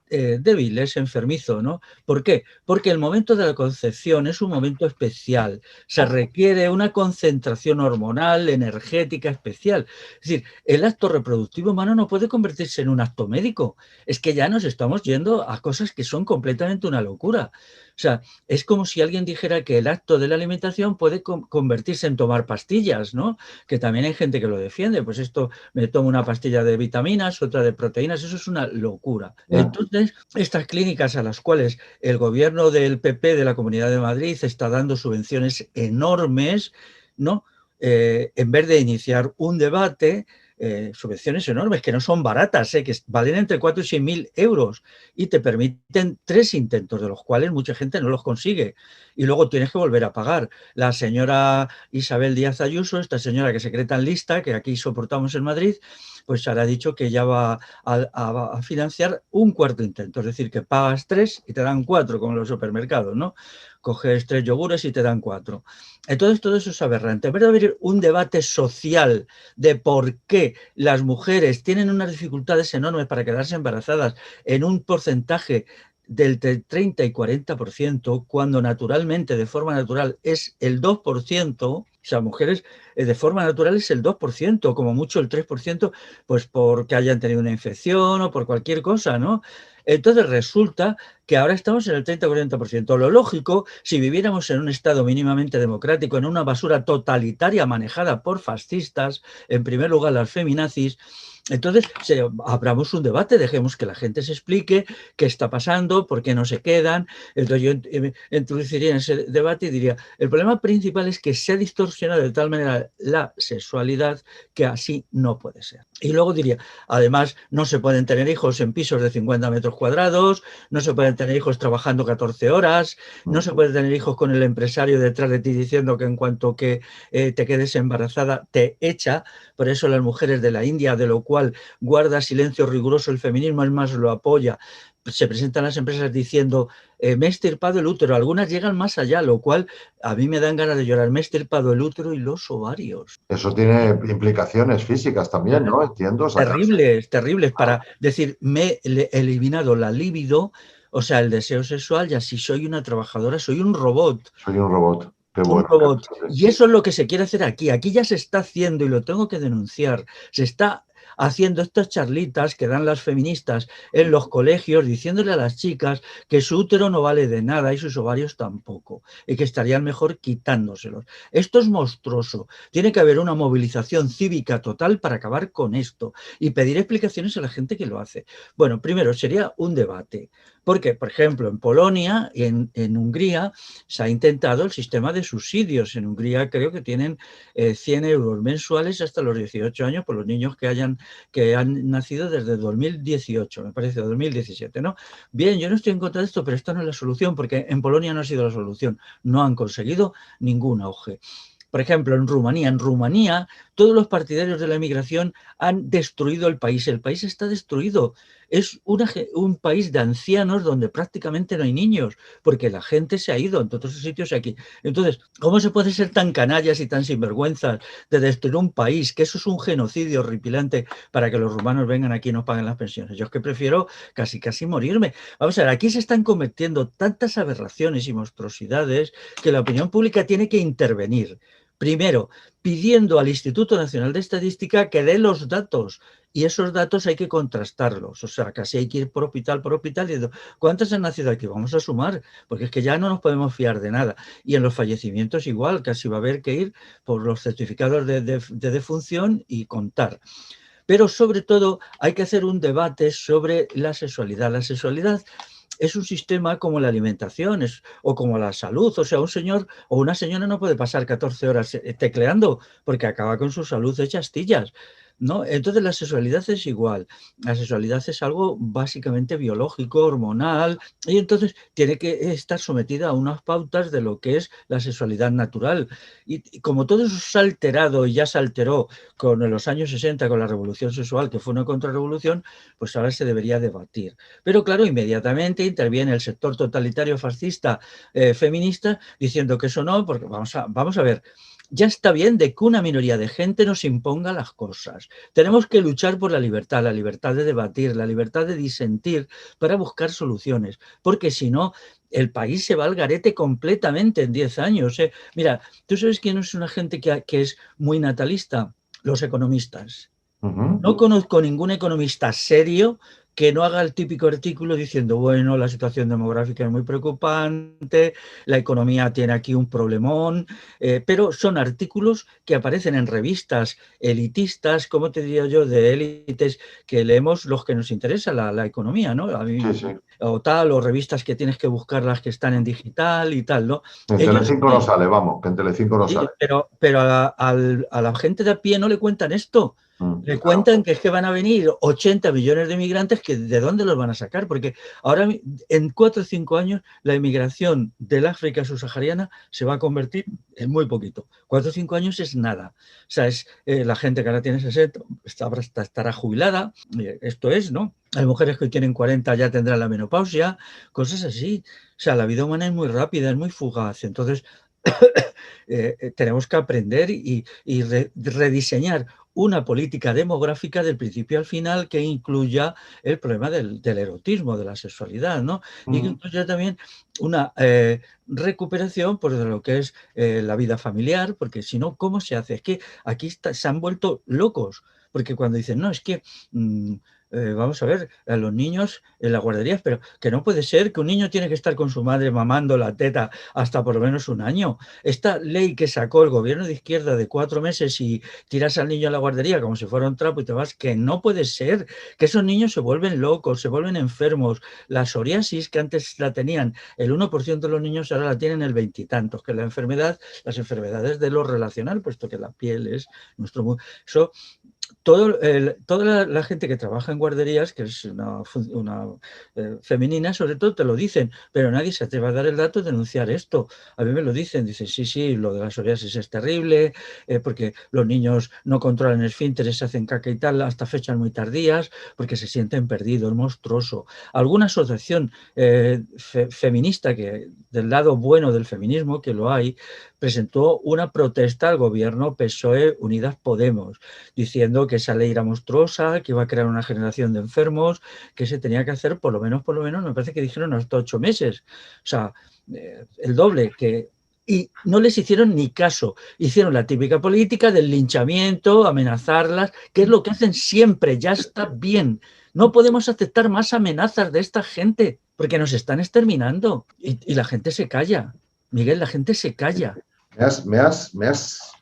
débil, es enfermizo, ¿no? ¿Por qué? Porque el momento de la concepción es un momento especial, se requiere una concentración hormonal, energética especial. Es decir, el acto reproductivo humano no puede convertirse en un acto médico, es que ya nos estamos yendo a cosas que son completamente una locura. O sea, es como si alguien dijera que el acto de la alimentación puede convertirse en tomar pastillas, ¿no? Que también hay gente que lo defiende, pues esto me tomo una pastilla de vitaminas, otra de proteínas, eso es una locura. Ya. Entonces, estas clínicas a las cuales el gobierno del PP de la Comunidad de Madrid está dando subvenciones enormes, ¿no? En vez de iniciar un debate, subvenciones enormes que no son baratas, que valen entre 4 y 6 mil euros y te permiten 3 intentos, de los cuales mucha gente no los consigue. Y luego tienes que volver a pagar. La señora Isabel Díaz Ayuso, esta señora que se cree tan lista, que aquí soportamos en Madrid, pues ahora ha dicho que ya va a financiar un cuarto intento, es decir, que pagas 3 y te dan 4, como en los supermercados, ¿no? Coges 3 yogures y te dan 4. Entonces todo eso es aberrante. En vez de haber un debate social de por qué las mujeres tienen unas dificultades enormes para quedarse embarazadas en un porcentaje del 30 y 40%, cuando naturalmente, de forma natural, es el 2%, o sea, mujeres de forma natural es el 2%, como mucho el 3%, pues porque hayan tenido una infección o por cualquier cosa, ¿no? Entonces resulta que ahora estamos en el 30-40%. Lo lógico, si viviéramos en un Estado mínimamente democrático, en una basura totalitaria manejada por fascistas, en primer lugar las feminazis, entonces abramos un debate, dejemos que la gente se explique qué está pasando, por qué no se quedan. Entonces yo introduciría en ese debate y diría, el problema principal es que se ha distorsionado de tal manera la sexualidad que así no puede ser. Y luego diría, además, no se pueden tener hijos en pisos de 50 metros cuadrados, no se pueden tener hijos trabajando 14 horas, no se puede tener hijos con el empresario detrás de ti diciendo que en cuanto que te quedes embarazada te echa. Por eso las mujeres de la India, de lo cual guarda silencio riguroso el feminismo, es más, lo apoya. Se presentan las empresas diciendo, me he extirpado el útero. Algunas llegan más allá, lo cual a mí me dan ganas de llorar. Me he extirpado el útero y los ovarios. Eso tiene implicaciones físicas también, ¿no? Entiendo, sacarse. Terribles, terribles, Ah, para decir, me he eliminado la libido, o sea, el deseo sexual, y así soy una trabajadora, soy un robot. soy un robot. Qué Un bueno que lo robot. sabes. Y eso es lo que se quiere hacer aquí. Aquí ya se está haciendo y lo tengo que denunciar. Se está haciendo estas charlitas que dan las feministas en los colegios diciéndole a las chicas que su útero no vale de nada y sus ovarios tampoco y que estarían mejor quitándoselos. Esto es monstruoso. Tiene que haber una movilización cívica total para acabar con esto y pedir explicaciones a la gente que lo hace. Bueno, primero sería un debate. Porque, por ejemplo, en Polonia y en Hungría se ha intentado el sistema de subsidios. En Hungría creo que tienen 100 euros mensuales hasta los 18 años por los niños que han nacido desde 2018, me parece, 2017, ¿no? Bien, yo no estoy en contra de esto, pero esto no es la solución, porque en Polonia no ha sido la solución. No han conseguido ningún auge. Por ejemplo, en Rumanía, todos los partidarios de la emigración han destruido el país. El país está destruido. Es un país de ancianos donde prácticamente no hay niños, porque la gente se ha ido en otros sitios aquí. Entonces, ¿cómo se puede ser tan canallas y tan sinvergüenzas de destruir un país? Que eso es un genocidio horripilante para que los rumanos vengan aquí y nos paguen las pensiones. Yo es que prefiero casi morirme. Vamos a ver, aquí se están cometiendo tantas aberraciones y monstruosidades que la opinión pública tiene que intervenir. Primero, pidiendo al Instituto Nacional de Estadística que dé los datos, y esos datos hay que contrastarlos, o sea, casi hay que ir por hospital, diciendo, ¿cuántos han nacido aquí? Vamos a sumar, porque es que ya no nos podemos fiar de nada. Y en los fallecimientos igual, casi va a haber que ir por los certificados de defunción y contar. Pero sobre todo hay que hacer un debate sobre la sexualidad. La sexualidad es un sistema como la alimentación o como la salud. O sea, un señor o una señora no puede pasar 14 horas tecleando porque acaba con su salud hecha astillas, ¿no? Entonces la sexualidad es igual. La sexualidad es algo básicamente biológico, hormonal, y entonces tiene que estar sometida a unas pautas de lo que es la sexualidad natural. Y como todo eso se ha alterado y ya se alteró con los años 60 con la revolución sexual, que fue una contrarrevolución, pues ahora se debería debatir. Pero claro, inmediatamente interviene el sector totalitario fascista feminista diciendo que eso no, porque vamos a ver, ya está bien de que una minoría de gente nos imponga las cosas. Tenemos que luchar por la libertad de debatir, la libertad de disentir para buscar soluciones, porque si no, el país se va al garete completamente en 10 años. Mira, ¿tú sabes quién es una gente que es muy natalista? Los economistas. No conozco ningún economista serio que no haga el típico artículo diciendo, bueno, la situación demográfica es muy preocupante, la economía tiene aquí un problemón, pero son artículos que aparecen en revistas elitistas, como te diría yo, de élites, que leemos los que nos interesa la economía, ¿no? A mí, Sí. o tal, o revistas que tienes que buscar las que están en digital y tal, ¿no? En Telecinco no sale, vamos, que en Telecinco no sale. Pero a la gente de a pie no le cuentan esto. Le Claro. cuentan que es que van a venir 80 millones de inmigrantes, que ¿de dónde los van a sacar? Porque ahora, en 4 o 5 años, la inmigración del África subsahariana se va a convertir en muy poquito. 4 o 5 años es nada. O sea, es la gente que ahora tiene 60, estará jubilada, esto es, ¿no? Hay mujeres que hoy tienen 40, ya tendrán la menopausia, cosas así. O sea, la vida humana es muy rápida, es muy fugaz. Entonces, tenemos que aprender y rediseñar una política demográfica del principio al final que incluya el problema del erotismo, de la sexualidad, ¿no? Y que incluya también una recuperación pues, de lo que es la vida familiar, porque si no, ¿cómo se hace? Es que aquí se han vuelto locos, porque cuando dicen, no, es que... vamos a ver, a los niños en las guarderías, pero que no puede ser que un niño tiene que estar con su madre mamando la teta hasta por lo menos un año. Esta ley que sacó el gobierno de izquierda de 4 meses y tiras al niño a la guardería como si fuera un trapo y te vas, que no puede ser, que esos niños se vuelven locos, se vuelven enfermos. La psoriasis, que antes la tenían el 1% de los niños, ahora la tienen el 20 y tantos, que las enfermedades de lo relacional, puesto que la piel es nuestro mundo. Eso, toda la gente que trabaja en guarderías, que es una femenina, sobre todo te lo dicen, pero nadie se atreve a dar el dato de denunciar esto. A mí me lo dicen, sí, lo de la psoriasis es terrible, porque los niños no controlan esfínteres, se hacen caca y tal, hasta fechas muy tardías, porque se sienten perdidos, monstruoso. Alguna asociación feminista, que del lado bueno del feminismo, que lo hay, presentó una protesta al gobierno PSOE Unidas Podemos, diciendo que esa ley era monstruosa, que iba a crear una generación de enfermos, que se tenía que hacer por lo menos, me parece que dijeron hasta 8 meses. O sea, el doble y no les hicieron ni caso. Hicieron la típica política del linchamiento, amenazarlas, que es lo que hacen siempre, ya está bien. No podemos aceptar más amenazas de esta gente, porque nos están exterminando. Y la gente se calla. Miguel, la gente se calla. Me has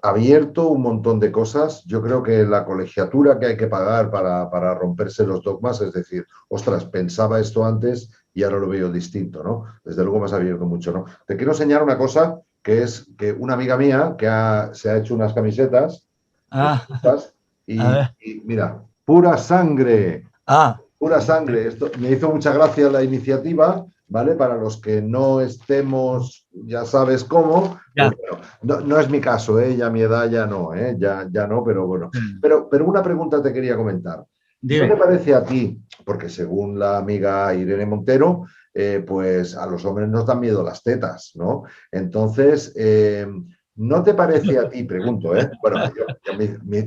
abierto un montón de cosas. Yo creo que la colegiatura que hay que pagar para romperse los dogmas, es decir, ostras, pensaba esto antes y ahora lo veo distinto, ¿no? Desde luego me has abierto mucho, ¿no? Te quiero enseñar una cosa que es que una amiga mía se ha hecho unas camisetas Ah, a ver. y mira, pura sangre. Ah, Pura sangre. Esto me hizo mucha gracia la iniciativa, ¿vale? Para los que no estemos, ya sabes cómo, pues ya. bueno, no es mi caso, ¿eh? Ya a mi edad ya no, ¿eh? Ya no, pero bueno. Pero una pregunta te quería comentar. ¿No te Dime. parece a ti, porque según la amiga Irene Montero, pues a los hombres nos dan miedo las tetas, ¿no? Entonces, ¿no te parece a ti, pregunto, bueno, yo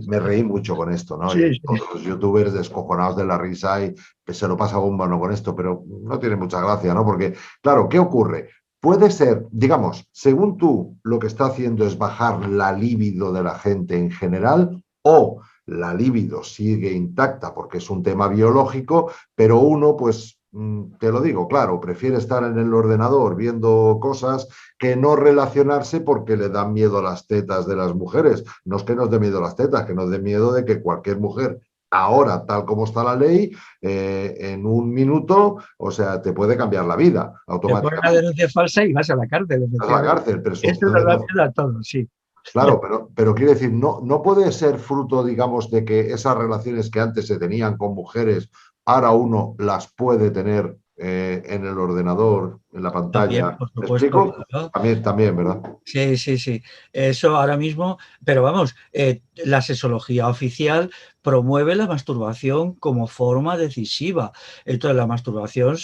me reí mucho con esto, ¿no? Sí, Y sí. todos los youtubers descojonados de la risa y que se lo pasa bomba no con esto, pero no tiene mucha gracia, ¿no? Porque, claro, ¿qué ocurre? Puede ser, digamos, según tú, lo que está haciendo es bajar la libido de la gente en general o la libido sigue intacta porque es un tema biológico, pero uno, pues, te lo digo, claro, prefiere estar en el ordenador viendo cosas que no relacionarse porque le dan miedo a las tetas de las mujeres. No es que nos dé miedo a las tetas, que nos dé miedo de que cualquier mujer ahora, tal como está la ley, en un minuto, o sea, te puede cambiar la vida Te ponen una automáticamente. denuncia falsa y vas a la cárcel, Vas a la efectivamente. cárcel, pero Esto nos sucede da lo, miedo a todos, sí. claro, pero quiere decir, no puede ser fruto, digamos, de que esas relaciones que antes se tenían con mujeres, ahora uno las puede tener en el ordenador, en la También, pantalla. por ¿Me supuesto, explico? claro. También, ¿verdad? Sí, sí, sí. Eso ahora mismo, pero vamos, la sexología oficial promueve la masturbación como forma decisiva. Entonces, la masturbación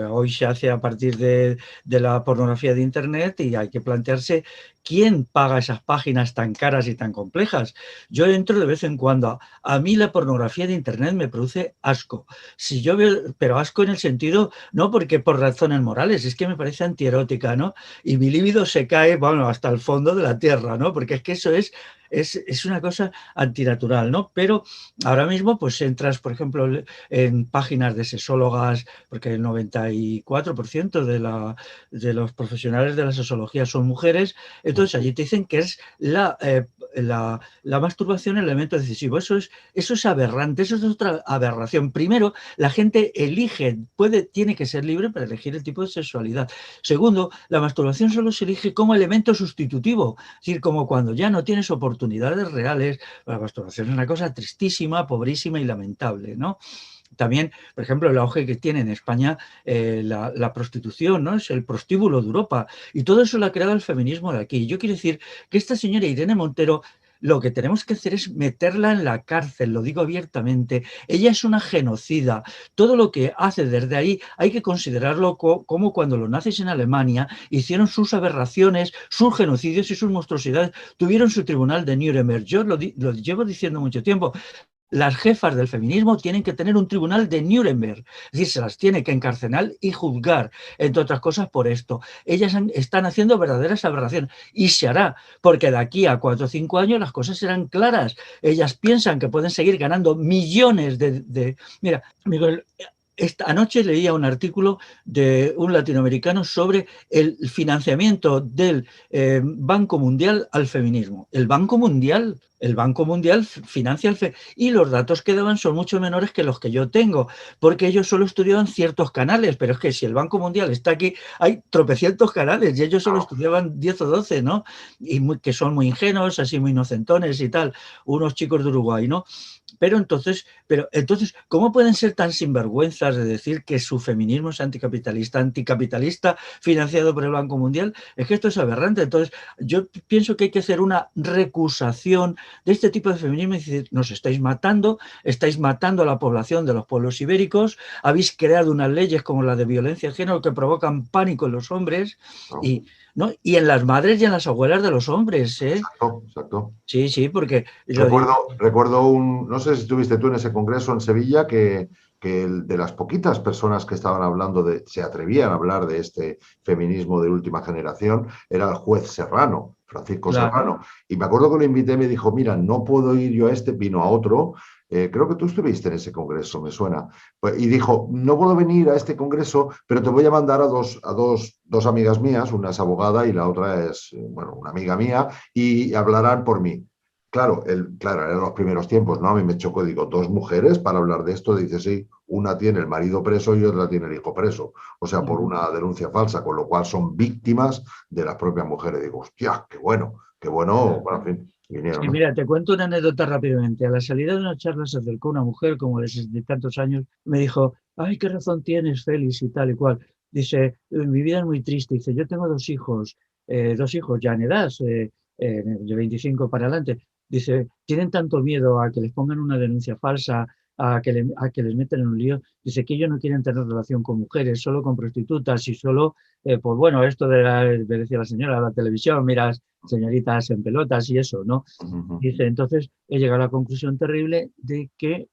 hoy se hace a partir de la pornografía de Internet y hay que plantearse quién paga esas páginas tan caras y tan complejas. Yo entro de vez en cuando. A mí la pornografía de Internet me produce asco. Si yo veo, pero asco en el sentido, no porque por razones morales, es que me parece antierótica, ¿no? Y mi líbido se cae, bueno, hasta el fondo de la tierra, ¿no? Porque es que eso es una cosa antinatural, ¿no? Pero ahora mismo, pues entras, por ejemplo, en páginas de sexólogas, porque el 94% de los profesionales de la sexología son mujeres, entonces allí te dicen que es la masturbación el elemento decisivo. Eso es aberrante, eso es otra aberración. Primero, la gente elige, tiene que ser libre para elegir el tipo de sexualidad. Segundo, la masturbación solo se elige como elemento sustitutivo, es decir, como cuando ya no tienes oportunidades reales. La masturbación es una cosa tristísima, pobrísima y lamentable, ¿no? También, por ejemplo, el auge que tiene en España la prostitución, ¿no? Es el prostíbulo de Europa. Y todo eso lo ha creado el feminismo de aquí. Yo quiero decir que esta señora Irene Montero, lo que tenemos que hacer es meterla en la cárcel, lo digo abiertamente. Ella es una genocida. Todo lo que hace desde ahí hay que considerarlo como cuando los nazis en Alemania hicieron sus aberraciones, sus genocidios y sus monstruosidades. Tuvieron su tribunal de Nuremberg. Yo lo llevo diciendo mucho tiempo. Las jefas del feminismo tienen que tener un tribunal de Nuremberg, es decir, se las tiene que encarcelar y juzgar, entre otras cosas, por esto. Ellas están haciendo verdaderas aberraciones y se hará, porque de aquí a 4 o 5 años las cosas serán claras. Ellas piensan que pueden seguir ganando millones de... Mira, Miguel, esta anoche leía un artículo de un latinoamericano sobre el financiamiento del Banco Mundial al feminismo. El Banco Mundial financia y los datos que daban son mucho menores que los que yo tengo, porque ellos solo estudiaban ciertos canales, pero es que si el Banco Mundial está aquí, hay tropecientos canales y ellos solo Claro. estudiaban 10 o 12, ¿no? Y que son muy ingenuos, así muy inocentones y tal, unos chicos de Uruguay, ¿no? Pero entonces, ¿cómo pueden ser tan sinvergüenzas de decir que su feminismo es anticapitalista, financiado por el Banco Mundial? Es que esto es aberrante. Entonces, yo pienso que hay que hacer una recusación de este tipo de feminismo y decir, nos estáis matando a la población de los pueblos ibéricos, habéis creado unas leyes como la de violencia de género que provocan pánico en los hombres No, y, ¿no? Y en las madres y en las abuelas de los hombres, ¿eh? exacto, exacto. Sí, sí, porque lo digo. Recuerdo no sé si estuviste tú en ese congreso en Sevilla, que de las poquitas personas que estaban hablando se atrevían a hablar de este feminismo de última generación, era el juez Serrano, Francisco Claro, Serrano. Y me acuerdo que lo invité y me dijo, mira, no puedo ir yo a este, vino a otro, Creo que tú estuviste en ese congreso, me suena. Pues, y dijo, no puedo venir a este congreso, pero te voy a mandar a dos amigas mías, una es abogada y la otra es, bueno, una amiga mía, y hablarán por mí. Claro, claro, eran los primeros tiempos, ¿no? A mí me chocó, digo, dos mujeres para hablar de esto, dice, sí, una tiene el marido preso y otra tiene el hijo preso, o sea, por una denuncia falsa, con lo cual son víctimas de las propias mujeres. Digo, hostia, qué bueno, bueno, en fin, vinieron, Sí, ¿no? mira, te cuento una anécdota rápidamente. A la salida de una charla se acercó una mujer como de 60 y tantos años, me dijo, ay, qué razón tienes, Félix, y tal y cual. Dice, mi vida es muy triste. Dice, yo tengo dos hijos ya en edad, de 25 para adelante. Dice, tienen tanto miedo a que les pongan una denuncia falsa, a que les metan en un lío. Dice que ellos no quieren tener relación con mujeres, solo con prostitutas y solo, pues bueno, esto me decía la señora, la televisión, mira, señoritas en pelotas y eso, ¿no? Ujú. Dice, entonces he llegado a la conclusión terrible de que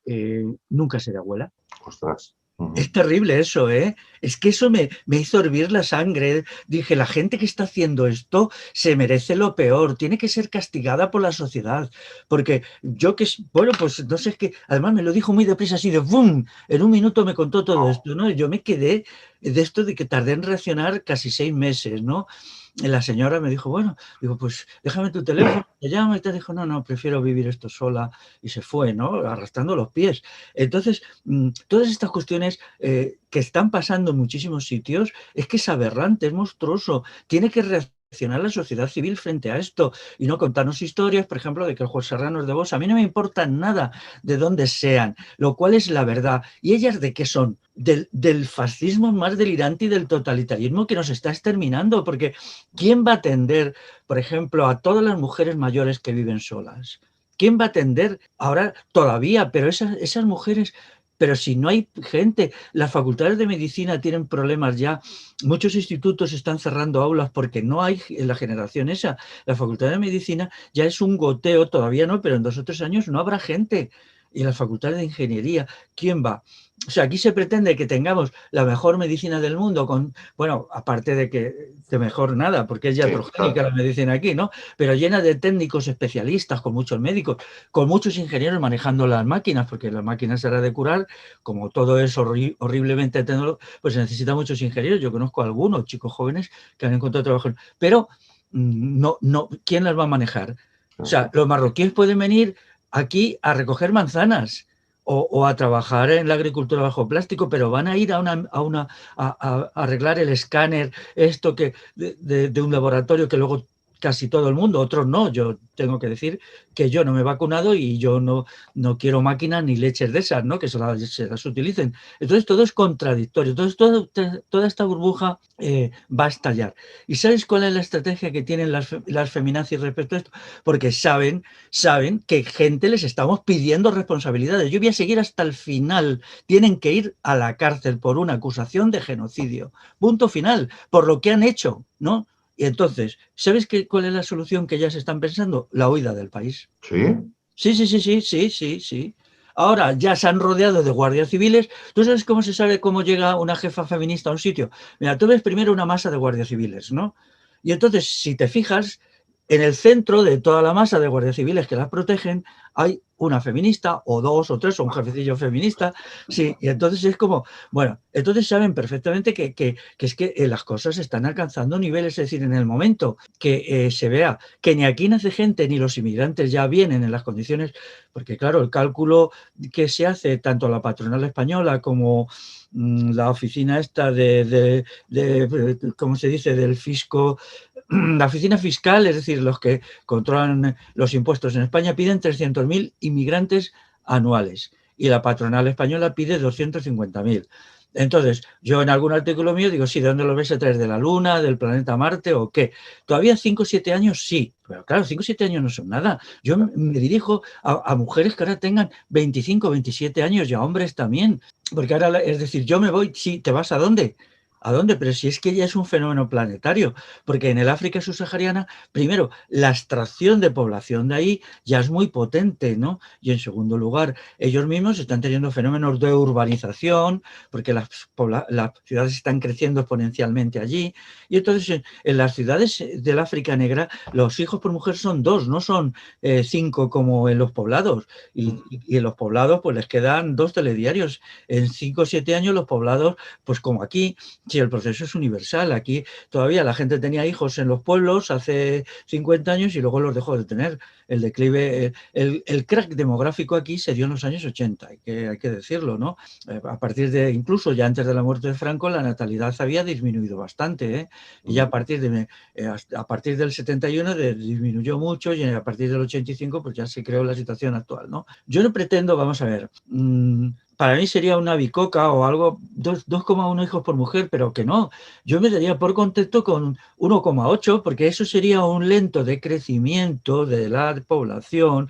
nunca seré abuela. Ostras. Es Ujú. terrible eso, ¿eh? Es que eso me hizo hervir la sangre. Dije, la gente que está haciendo esto se merece lo peor, tiene que ser castigada por la sociedad. Porque yo que, bueno, pues no sé, es que además me lo dijo muy deprisa, así de ¡boom! En un minuto me contó todo esto, ¿no? Y yo me quedé de esto de que tardé en reaccionar casi 6 meses, ¿no? Y la señora me dijo, bueno, digo, pues déjame tu teléfono, te llamo y te dijo, no, no, prefiero vivir esto sola. Y se fue, ¿no? Arrastrando los pies. Entonces, todas estas cuestiones que están pasando en muchísimos sitios, es que es aberrante, es monstruoso. Tiene que reaccionar la sociedad civil frente a esto y no contarnos historias, por ejemplo, de que el juez Serrano es de Vox. A mí no me importa nada de dónde sean, lo cual es la verdad. ¿Y ellas de qué son? Del fascismo más delirante y del totalitarismo que nos está exterminando, porque ¿quién va a atender, por ejemplo, a todas las mujeres mayores que viven solas? ¿Quién va a atender ahora todavía? Pero esas mujeres, pero si no hay gente, las facultades de medicina tienen problemas ya, muchos institutos están cerrando aulas porque no hay en la generación esa. La facultad de medicina ya es un goteo, todavía no, pero en 2 o 3 años no habrá gente. Y las facultades de ingeniería, ¿quién va? O sea, aquí se pretende que tengamos la mejor medicina del mundo, bueno, aparte de mejor nada, porque es Sí, iatrogénica claro. la medicina aquí, ¿no? Pero llena de técnicos especialistas, con muchos médicos, con muchos ingenieros manejando las máquinas, porque las máquinas era de curar, como todo es horriblemente tecnológico, pues se necesita muchos ingenieros. Yo conozco a algunos chicos jóvenes que han encontrado trabajo, pero no, no, ¿quién las va a manejar? O sea, los marroquíes pueden venir aquí a recoger manzanas o a trabajar en la agricultura bajo plástico, pero van a ir a arreglar el escáner, esto que de un laboratorio que luego casi todo el mundo, otros no. Yo tengo que decir que yo no me he vacunado y yo no quiero máquinas ni leches de esas, ¿no? Que se las utilicen. Entonces todo es contradictorio. Entonces toda esta burbuja va a estallar. ¿Y sabes cuál es la estrategia que tienen las feminazis respecto a esto? Porque saben que gente les estamos pidiendo responsabilidades. Yo voy a seguir hasta el final. Tienen que ir a la cárcel por una acusación de genocidio. Punto final. Por lo que han hecho, ¿no? Y entonces, ¿sabes cuál es la solución que ya se están pensando? La huida del país. Sí. Sí, sí, sí, sí, sí, sí, sí. Ahora ya se han rodeado de guardias civiles. ¿Tú sabes cómo se sabe cómo llega una jefa feminista a un sitio? Mira, tú ves primero una masa de guardias civiles, ¿no? Y entonces, si te fijas, en el centro de toda la masa de guardias civiles que las protegen, hay una feminista, o dos, o tres, o un jefecillo feminista. Sí, y entonces es como, bueno, entonces saben perfectamente que es que las cosas están alcanzando niveles, es decir, en el momento que se vea que ni aquí nace gente, ni los inmigrantes ya vienen en las condiciones, porque claro, el cálculo que se hace tanto la patronal española como la oficina esta ¿cómo se dice?, del fisco, la oficina fiscal, es decir, los que controlan los impuestos en España, piden 300.000 inmigrantes anuales y la patronal española pide 250.000. Entonces, yo en algún artículo mío digo, sí, ¿de dónde lo vais a traer? ¿De la Luna, del planeta Marte o qué? Todavía 5 o 7 años sí, pero claro, 5 o 7 años no son nada. Yo me dirijo a mujeres que ahora tengan 25, 27 años y a hombres también, porque ahora, es decir, yo me voy, sí, ¿te vas a dónde? ¿A dónde? Pero si es que ya es un fenómeno planetario, porque en el África subsahariana, primero, la extracción de población de ahí ya es muy potente, ¿no? Y en segundo lugar, ellos mismos están teniendo fenómenos de urbanización, porque las ciudades están creciendo exponencialmente allí, y entonces en las ciudades del África negra los hijos por mujer son 2, no son 5 como en los poblados, y en los poblados pues les quedan 2 telediarios. En 5 o 7 años los poblados, pues como aquí, sí, el proceso es universal. Aquí todavía la gente tenía hijos en los pueblos hace 50 años y luego los dejó de tener. El declive, el crack demográfico aquí se dio en los años 80, hay que decirlo, ¿no? A partir de, incluso ya antes de la muerte de Franco, la natalidad había disminuido bastante, ¿eh? Y ya a partir del 71 disminuyó mucho y a partir del 85 pues ya se creó la situación actual, ¿no? Yo no pretendo, vamos a ver, para mí sería una bicoca o algo, 2,1 hijos por mujer, pero que no. Yo me daría por contento con 1,8, porque eso sería un lento decrecimiento de la población,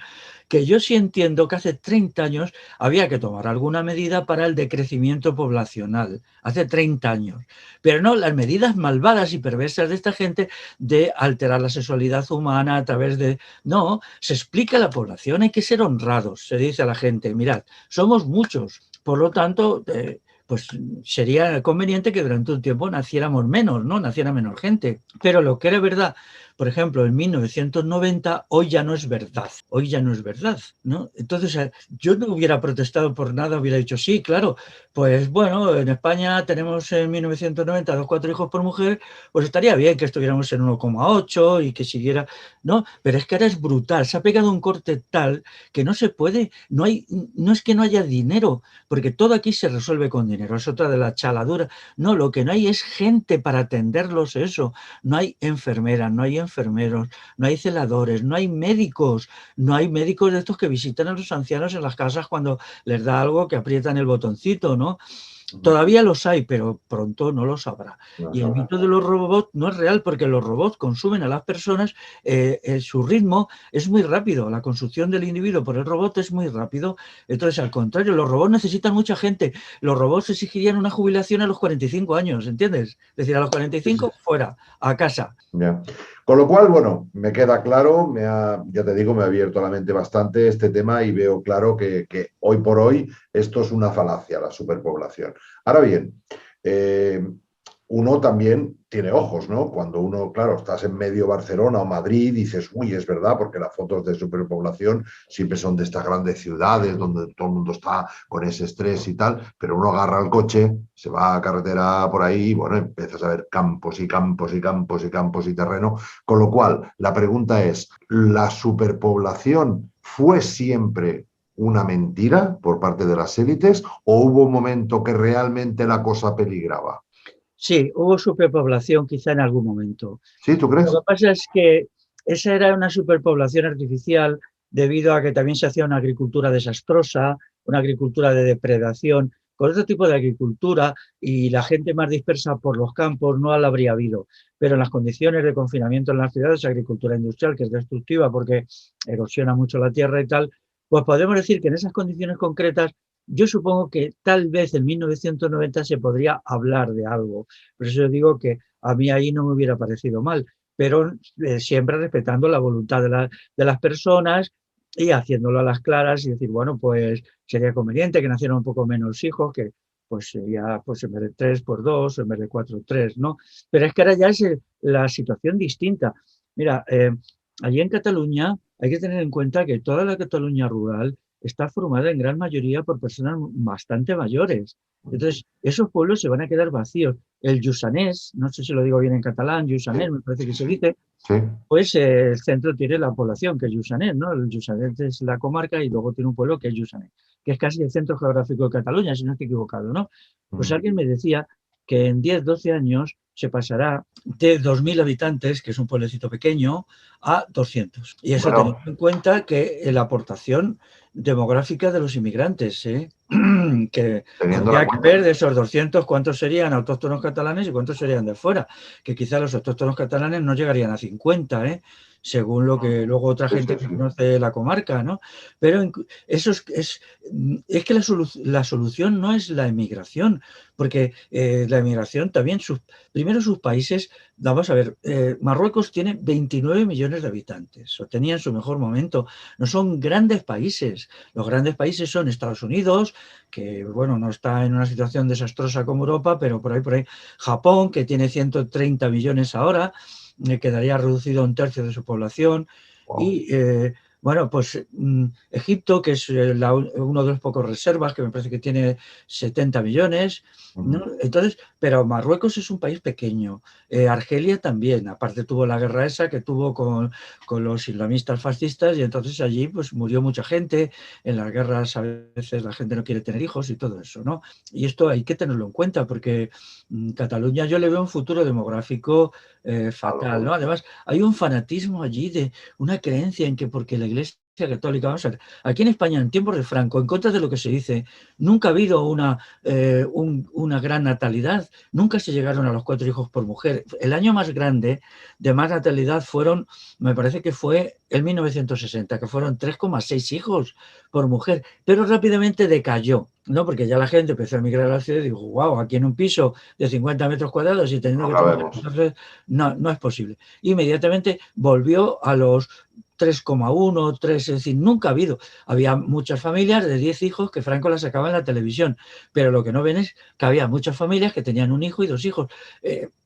que yo sí entiendo que hace 30 años había que tomar alguna medida para el decrecimiento poblacional, hace 30 años. Pero no las medidas malvadas y perversas de esta gente de alterar la sexualidad humana a través de... No, se explica a la población, hay que ser honrados, se dice a la gente, mirad, somos muchos, por lo tanto, pues sería conveniente que durante un tiempo naciéramos menos, ¿no? Naciera menos gente. Pero lo que era verdad, por ejemplo, en 1990, hoy ya no es verdad. Hoy ya no es verdad, ¿no? Entonces, yo no hubiera protestado por nada, hubiera dicho, sí, claro, pues bueno, en España tenemos en 1990 2,4 hijos por mujer, pues estaría bien que estuviéramos en 1,8 y que siguiera, ¿no? Pero es que ahora es brutal, se ha pegado un corte tal que no se puede, no es que no haya dinero, porque todo aquí se resuelve con dinero, es otra de las chaladuras. No, lo que no hay es gente para atenderlos eso. No hay enfermeras, no hay enfermeros, no hay celadores, no hay médicos de estos que visitan a los ancianos en las casas cuando les da algo, que aprietan el botoncito, ¿no? Todavía los hay, pero pronto no los habrá. Y el mito de los robots no es real porque los robots consumen a las personas, su ritmo es muy rápido, la construcción del individuo por el robot es muy rápido. Entonces, al contrario, los robots necesitan mucha gente. Los robots exigirían una jubilación a los 45 años, ¿entiendes? Es decir, a los 45 fuera, a casa. Ya. Con lo cual, bueno, me queda claro, ya te digo, me ha abierto la mente bastante este tema y veo claro que hoy por hoy esto es una falacia, la superpoblación. Ahora bien, uno también tiene ojos, ¿no? Cuando uno, claro, estás en medio Barcelona o Madrid, dices, uy, es verdad, porque las fotos de superpoblación siempre son de estas grandes ciudades donde todo el mundo está con ese estrés y tal, pero uno agarra el coche, se va a carretera por ahí y, bueno, empiezas a ver campos y campos y campos y campos y terreno. Con lo cual, la pregunta es, ¿la superpoblación fue siempre una mentira por parte de las élites o hubo un momento que realmente la cosa peligraba? Sí, hubo superpoblación quizá en algún momento. ¿Sí, tú crees? Lo que pasa es que esa era una superpoblación artificial debido a que también se hacía una agricultura desastrosa, una agricultura de depredación. Con otro tipo de agricultura y la gente más dispersa por los campos no la habría habido. Pero en las condiciones de confinamiento en las ciudades, agricultura industrial, que es destructiva porque erosiona mucho la tierra y tal, pues podemos decir que en esas condiciones concretas yo supongo que tal vez en 1990 se podría hablar de algo. Por eso yo digo que a mí ahí no me hubiera parecido mal, pero siempre respetando la voluntad de las personas y haciéndolo a las claras y decir, bueno, pues sería conveniente que nacieran un poco menos hijos, que pues sería, pues en vez de 3, por 2, en vez de 4, 3, ¿no? Pero es que ahora ya es la situación distinta. Mira, allí en Cataluña hay que tener en cuenta que toda la Cataluña rural está formada en gran mayoría por personas bastante mayores. Entonces, esos pueblos se van a quedar vacíos. El Lluçanès, no sé si lo digo bien en catalán, Lluçanès me parece que se dice, Sí. pues el centro tiene la población, que es Lluçanès, ¿no? El Lluçanès es la comarca y luego tiene un pueblo que es Lluçanès, que es casi el centro geográfico de Cataluña, si no estoy equivocado, ¿no? Pues alguien me decía que en 10, 12 años se pasará de 2.000 habitantes, que es un pueblecito pequeño, a 200. Y eso Bueno, teniendo en cuenta que la aportación demográfica de los inmigrantes, que teniendo la habría que cuenta. ver de esos 200 cuántos serían autóctonos catalanes y cuántos serían de fuera, que quizá los autóctonos catalanes no llegarían a 50, según lo que luego otra Sí, sí, gente que sí. conoce la comarca, ¿no? Pero eso es que la solución no es la emigración, porque la emigración también, primero sus países, vamos a ver, Marruecos tiene 29 millones de habitantes, o tenía en su mejor momento, no son grandes países, los grandes países son Estados Unidos, que bueno, no está en una situación desastrosa como Europa, pero por ahí, Japón, que tiene 130 millones ahora, quedaría reducido a un tercio de su población, Wow. y bueno, pues Egipto, que es uno de los pocos reservas, que me parece que tiene 70 millones, ¿no? Ujú. Entonces, pero Marruecos es un país pequeño, Argelia también, aparte tuvo la guerra esa que tuvo con los islamistas fascistas y entonces allí pues murió mucha gente, en las guerras a veces la gente no quiere tener hijos y todo eso, ¿no? Y esto hay que tenerlo en cuenta porque Cataluña yo le veo un futuro demográfico A lo fatal, ¿no? mejor. Además, hay un fanatismo allí de una creencia en que porque la Iglesia católica, vamos a ver, aquí en España en tiempos de Franco, en contra de lo que se dice, nunca ha habido una gran natalidad, nunca se llegaron a los 4 hijos por mujer. El año más grande de más natalidad fueron, me parece que fue el 1960, que fueron 3,6 hijos por mujer, pero rápidamente decayó, ¿no? Porque ya la gente empezó a emigrar a la ciudad y dijo, wow, aquí en un piso de 50 metros cuadrados y teniendo No que trabajar, cabemos. entonces no, no es posible. Inmediatamente volvió a los 3,1, 3, es decir, nunca ha habido. Había muchas familias de 10 hijos que Franco las sacaba en la televisión, pero lo que no ven es que había muchas familias que tenían un hijo y 2 hijos.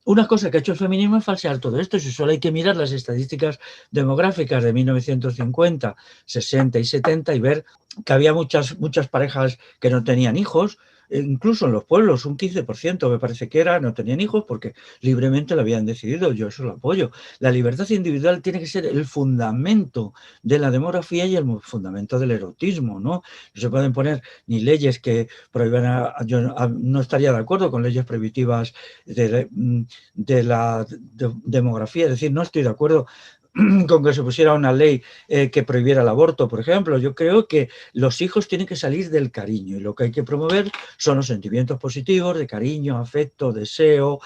Una cosa que ha hecho el feminismo es falsear todo esto, si solo hay que mirar las estadísticas demográficas de 1950, 60 y 70 y ver que había muchas parejas que no tenían hijos, incluso en los pueblos, un 15% me parece que era, no tenían hijos porque libremente lo habían decidido, yo eso lo apoyo. La libertad individual tiene que ser el fundamento de la demografía y el fundamento del erotismo, ¿no? No se pueden poner ni leyes que prohíban, yo no estaría de acuerdo con leyes prohibitivas de la demografía, es decir, no estoy de acuerdo con que se pusiera una ley que prohibiera el aborto, por ejemplo. Yo creo que los hijos tienen que salir del cariño y lo que hay que promover son los sentimientos positivos de cariño, afecto, deseo,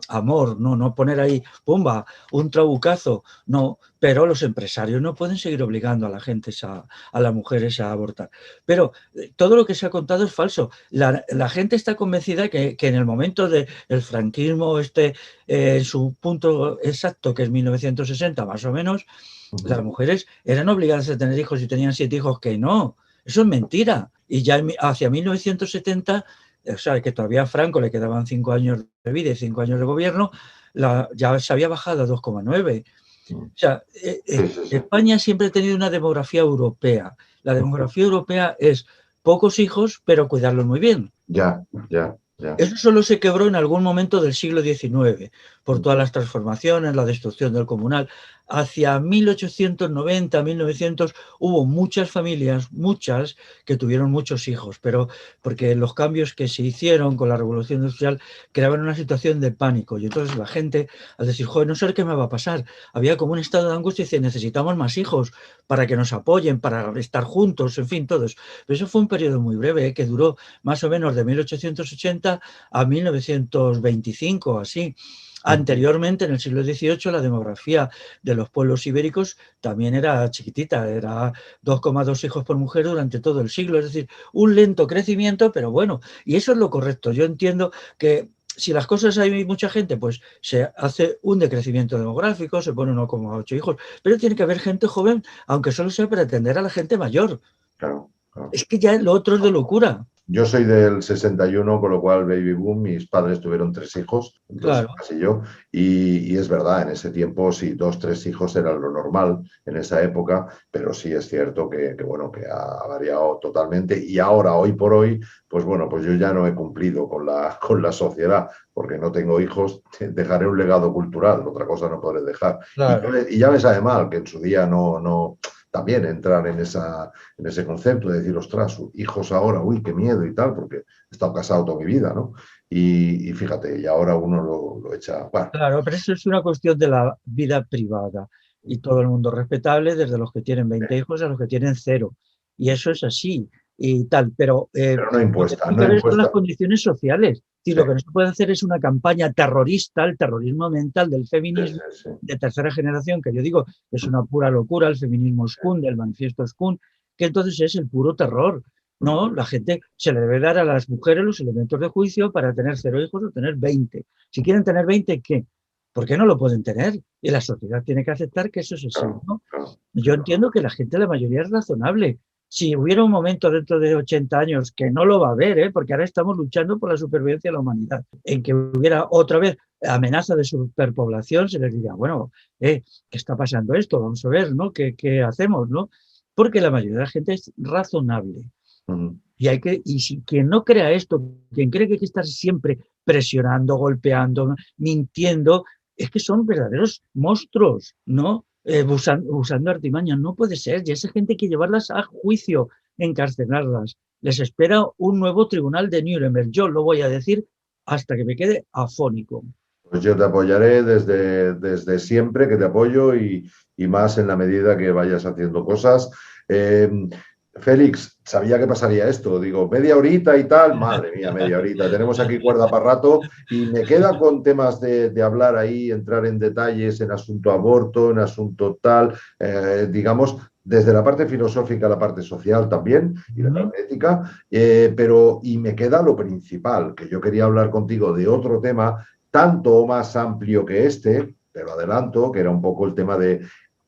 amor, no poner ahí, pumba, un trabucazo, no, pero los empresarios no pueden seguir obligando a la gente, a las mujeres a abortar. Pero todo lo que se ha contado es falso. La gente está convencida que en el momento del franquismo, en su punto exacto, que es 1960 más o menos, las Ujú. mujeres eran obligadas a tener hijos y tenían 7 hijos, que no, eso es mentira. Y ya hacia 1970, o sea, que todavía a Franco le quedaban 5 años de vida y 5 años de gobierno, ya se había bajado a 2,9. O sea, Sí, sí, sí. España siempre ha tenido una demografía europea. La demografía europea es pocos hijos, pero cuidarlos muy bien. Ya, ya, ya. Eso solo se quebró en algún momento del siglo XIX, por todas las transformaciones, la destrucción del comunal. Hacia 1890, 1900, hubo muchas familias, muchas, que tuvieron muchos hijos, pero porque los cambios que se hicieron con la revolución industrial creaban una situación de pánico. Y entonces la gente, al decir, joder, no sé qué me va a pasar, había como un estado de angustia y dice, necesitamos más hijos para que nos apoyen, para estar juntos, en fin, todo eso. Pero eso fue un periodo muy breve, que duró más o menos de 1880 a 1925, así. Ujú. Anteriormente, en el siglo XVIII, la demografía de los pueblos ibéricos también era chiquitita, era 2,2 hijos por mujer durante todo el siglo, es decir, un lento crecimiento, pero bueno, y eso es lo correcto. Yo entiendo que si las cosas hay mucha gente, pues se hace un decrecimiento demográfico, se pone 1,8 hijos, pero tiene que haber gente joven, aunque solo sea para atender a la gente mayor. Claro, claro. Es que ya lo otro es de locura. Yo soy del 61, con lo cual baby boom, mis padres tuvieron 3 hijos, entonces Claro. casi yo, y es verdad, en ese tiempo sí, 2, 3 hijos era lo normal en esa época, pero sí es cierto bueno, que ha variado totalmente y ahora, hoy por hoy, pues bueno, pues yo ya no he cumplido con la sociedad, porque no tengo hijos, dejaré un legado cultural, otra cosa no podré dejar. Claro. Y ya me sabe mal que en su día no también entrar en ese concepto de decir, ostras, hijos ahora, uy, qué miedo y tal, porque he estado casado toda mi vida, ¿no? Y fíjate, y ahora uno lo echa, bueno, Claro, pero eso es una cuestión de la vida privada. y todo el mundo respetable, desde los que tienen 20 hijos a los que tienen 0. Y eso es así y tal, pero Pero no lo que impuesta, tiene no que ver son las impuesta. condiciones sociales. Y Sí, lo que no se puede hacer es una campaña terrorista, el terrorismo mental del sí, feminismo sí, de tercera generación, que yo digo es una pura locura, el feminismo Skun, el manifiesto Skun, que entonces es el puro terror. No, la gente se le debe dar a las mujeres los elementos de juicio para tener 0 hijos o tener 20. Si quieren tener 20, ¿qué? ¿Por qué no lo pueden tener? Y la sociedad tiene que aceptar que eso es así, claro, ¿no? claro. Yo entiendo que la gente, la mayoría es razonable. Si hubiera un momento dentro de 80 años, que no lo va a haber, ¿eh? Porque ahora estamos luchando por la supervivencia de la humanidad, en que hubiera otra vez amenaza de superpoblación, se les diría, bueno, ¿qué está pasando esto? Vamos a ver, ¿no? ¿Qué hacemos, no? Porque la mayoría de la gente es razonable. Ujú. Y si quien no crea esto, quien cree que hay que estar siempre presionando, golpeando, mintiendo, es que son verdaderos monstruos, ¿no? Usando artimañas. No puede ser. Y a esa gente hay que llevarlas a juicio, encarcelarlas. Les espera un nuevo tribunal de Nuremberg. Yo lo voy a decir hasta que me quede afónico. Pues yo te apoyaré desde siempre, que te apoyo y más en la medida que vayas haciendo cosas. Eh, Félix, sabía que pasaría esto. Digo, media horita y tal. Madre mía, media horita. Tenemos aquí cuerda para rato y me queda con temas de hablar ahí, entrar en detalles en asunto aborto, en asunto tal, digamos, desde la parte filosófica a la parte social también y la parte ética. Y me queda lo principal, que yo quería hablar contigo de otro tema tanto o más amplio que este, te lo adelanto, que era un poco el tema de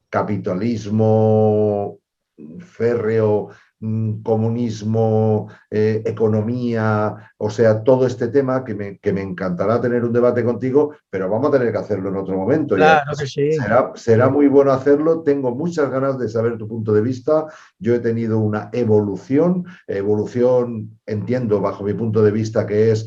capitalismo férreo, comunismo, economía, o sea, todo este tema que me encantará tener un debate contigo, pero vamos a tener que hacerlo en otro momento y Claro además que sí. será muy bueno hacerlo. Tengo muchas ganas de saber tu punto de vista. Yo he tenido una evolución entiendo bajo mi punto de vista que es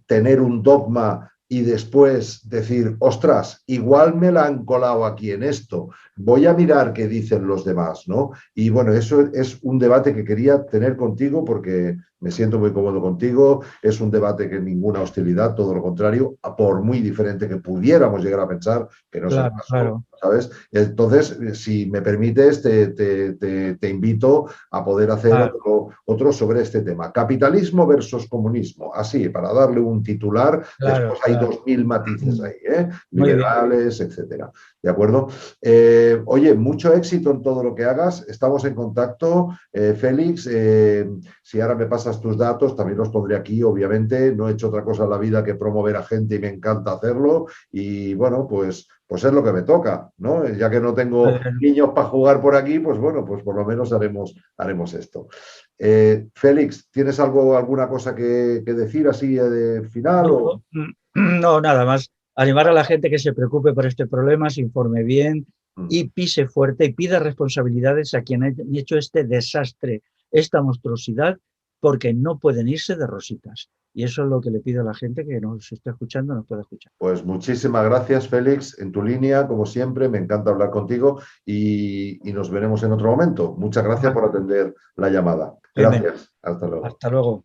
tener un dogma y después decir, ostras, igual me la han colado aquí en esto, voy a mirar qué dicen los demás, ¿no? Y bueno, eso es un debate que quería tener contigo porque me siento muy cómodo contigo, es un debate que ninguna hostilidad, todo lo contrario, por muy diferente que pudiéramos llegar a pensar, que no es el Claro, caso, claro. ¿sabes? Entonces, si me permites, te invito a poder hacer Claro, otro sobre este tema. Capitalismo versus comunismo, así, para darle un titular, claro, después hay claro. 2000 matices ahí, ¿eh? Muy bien. Liberales, etcétera. ¿De acuerdo? Oye, mucho éxito en todo lo que hagas. Estamos en contacto, Félix. Si ahora me pasas tus datos, también los pondré aquí, obviamente. No he hecho otra cosa en la vida que promover a gente y me encanta hacerlo. Y bueno, pues es lo que me toca, ¿no? Ya que no tengo niños para jugar por aquí, pues bueno, pues por lo menos haremos esto. Félix, ¿tienes alguna cosa que decir así de final? No, O... no, nada más. Animar a la gente que se preocupe por este problema, se informe bien y pise fuerte y pida responsabilidades a quien ha hecho este desastre, esta monstruosidad, porque no pueden irse de rositas. Y eso es lo que le pido a la gente que nos está escuchando, nos puede escuchar. Pues muchísimas gracias, Félix, en tu línea, como siempre, me encanta hablar contigo y nos veremos en otro momento. Muchas gracias por atender la llamada. Bien, Gracias, hasta luego. hasta luego.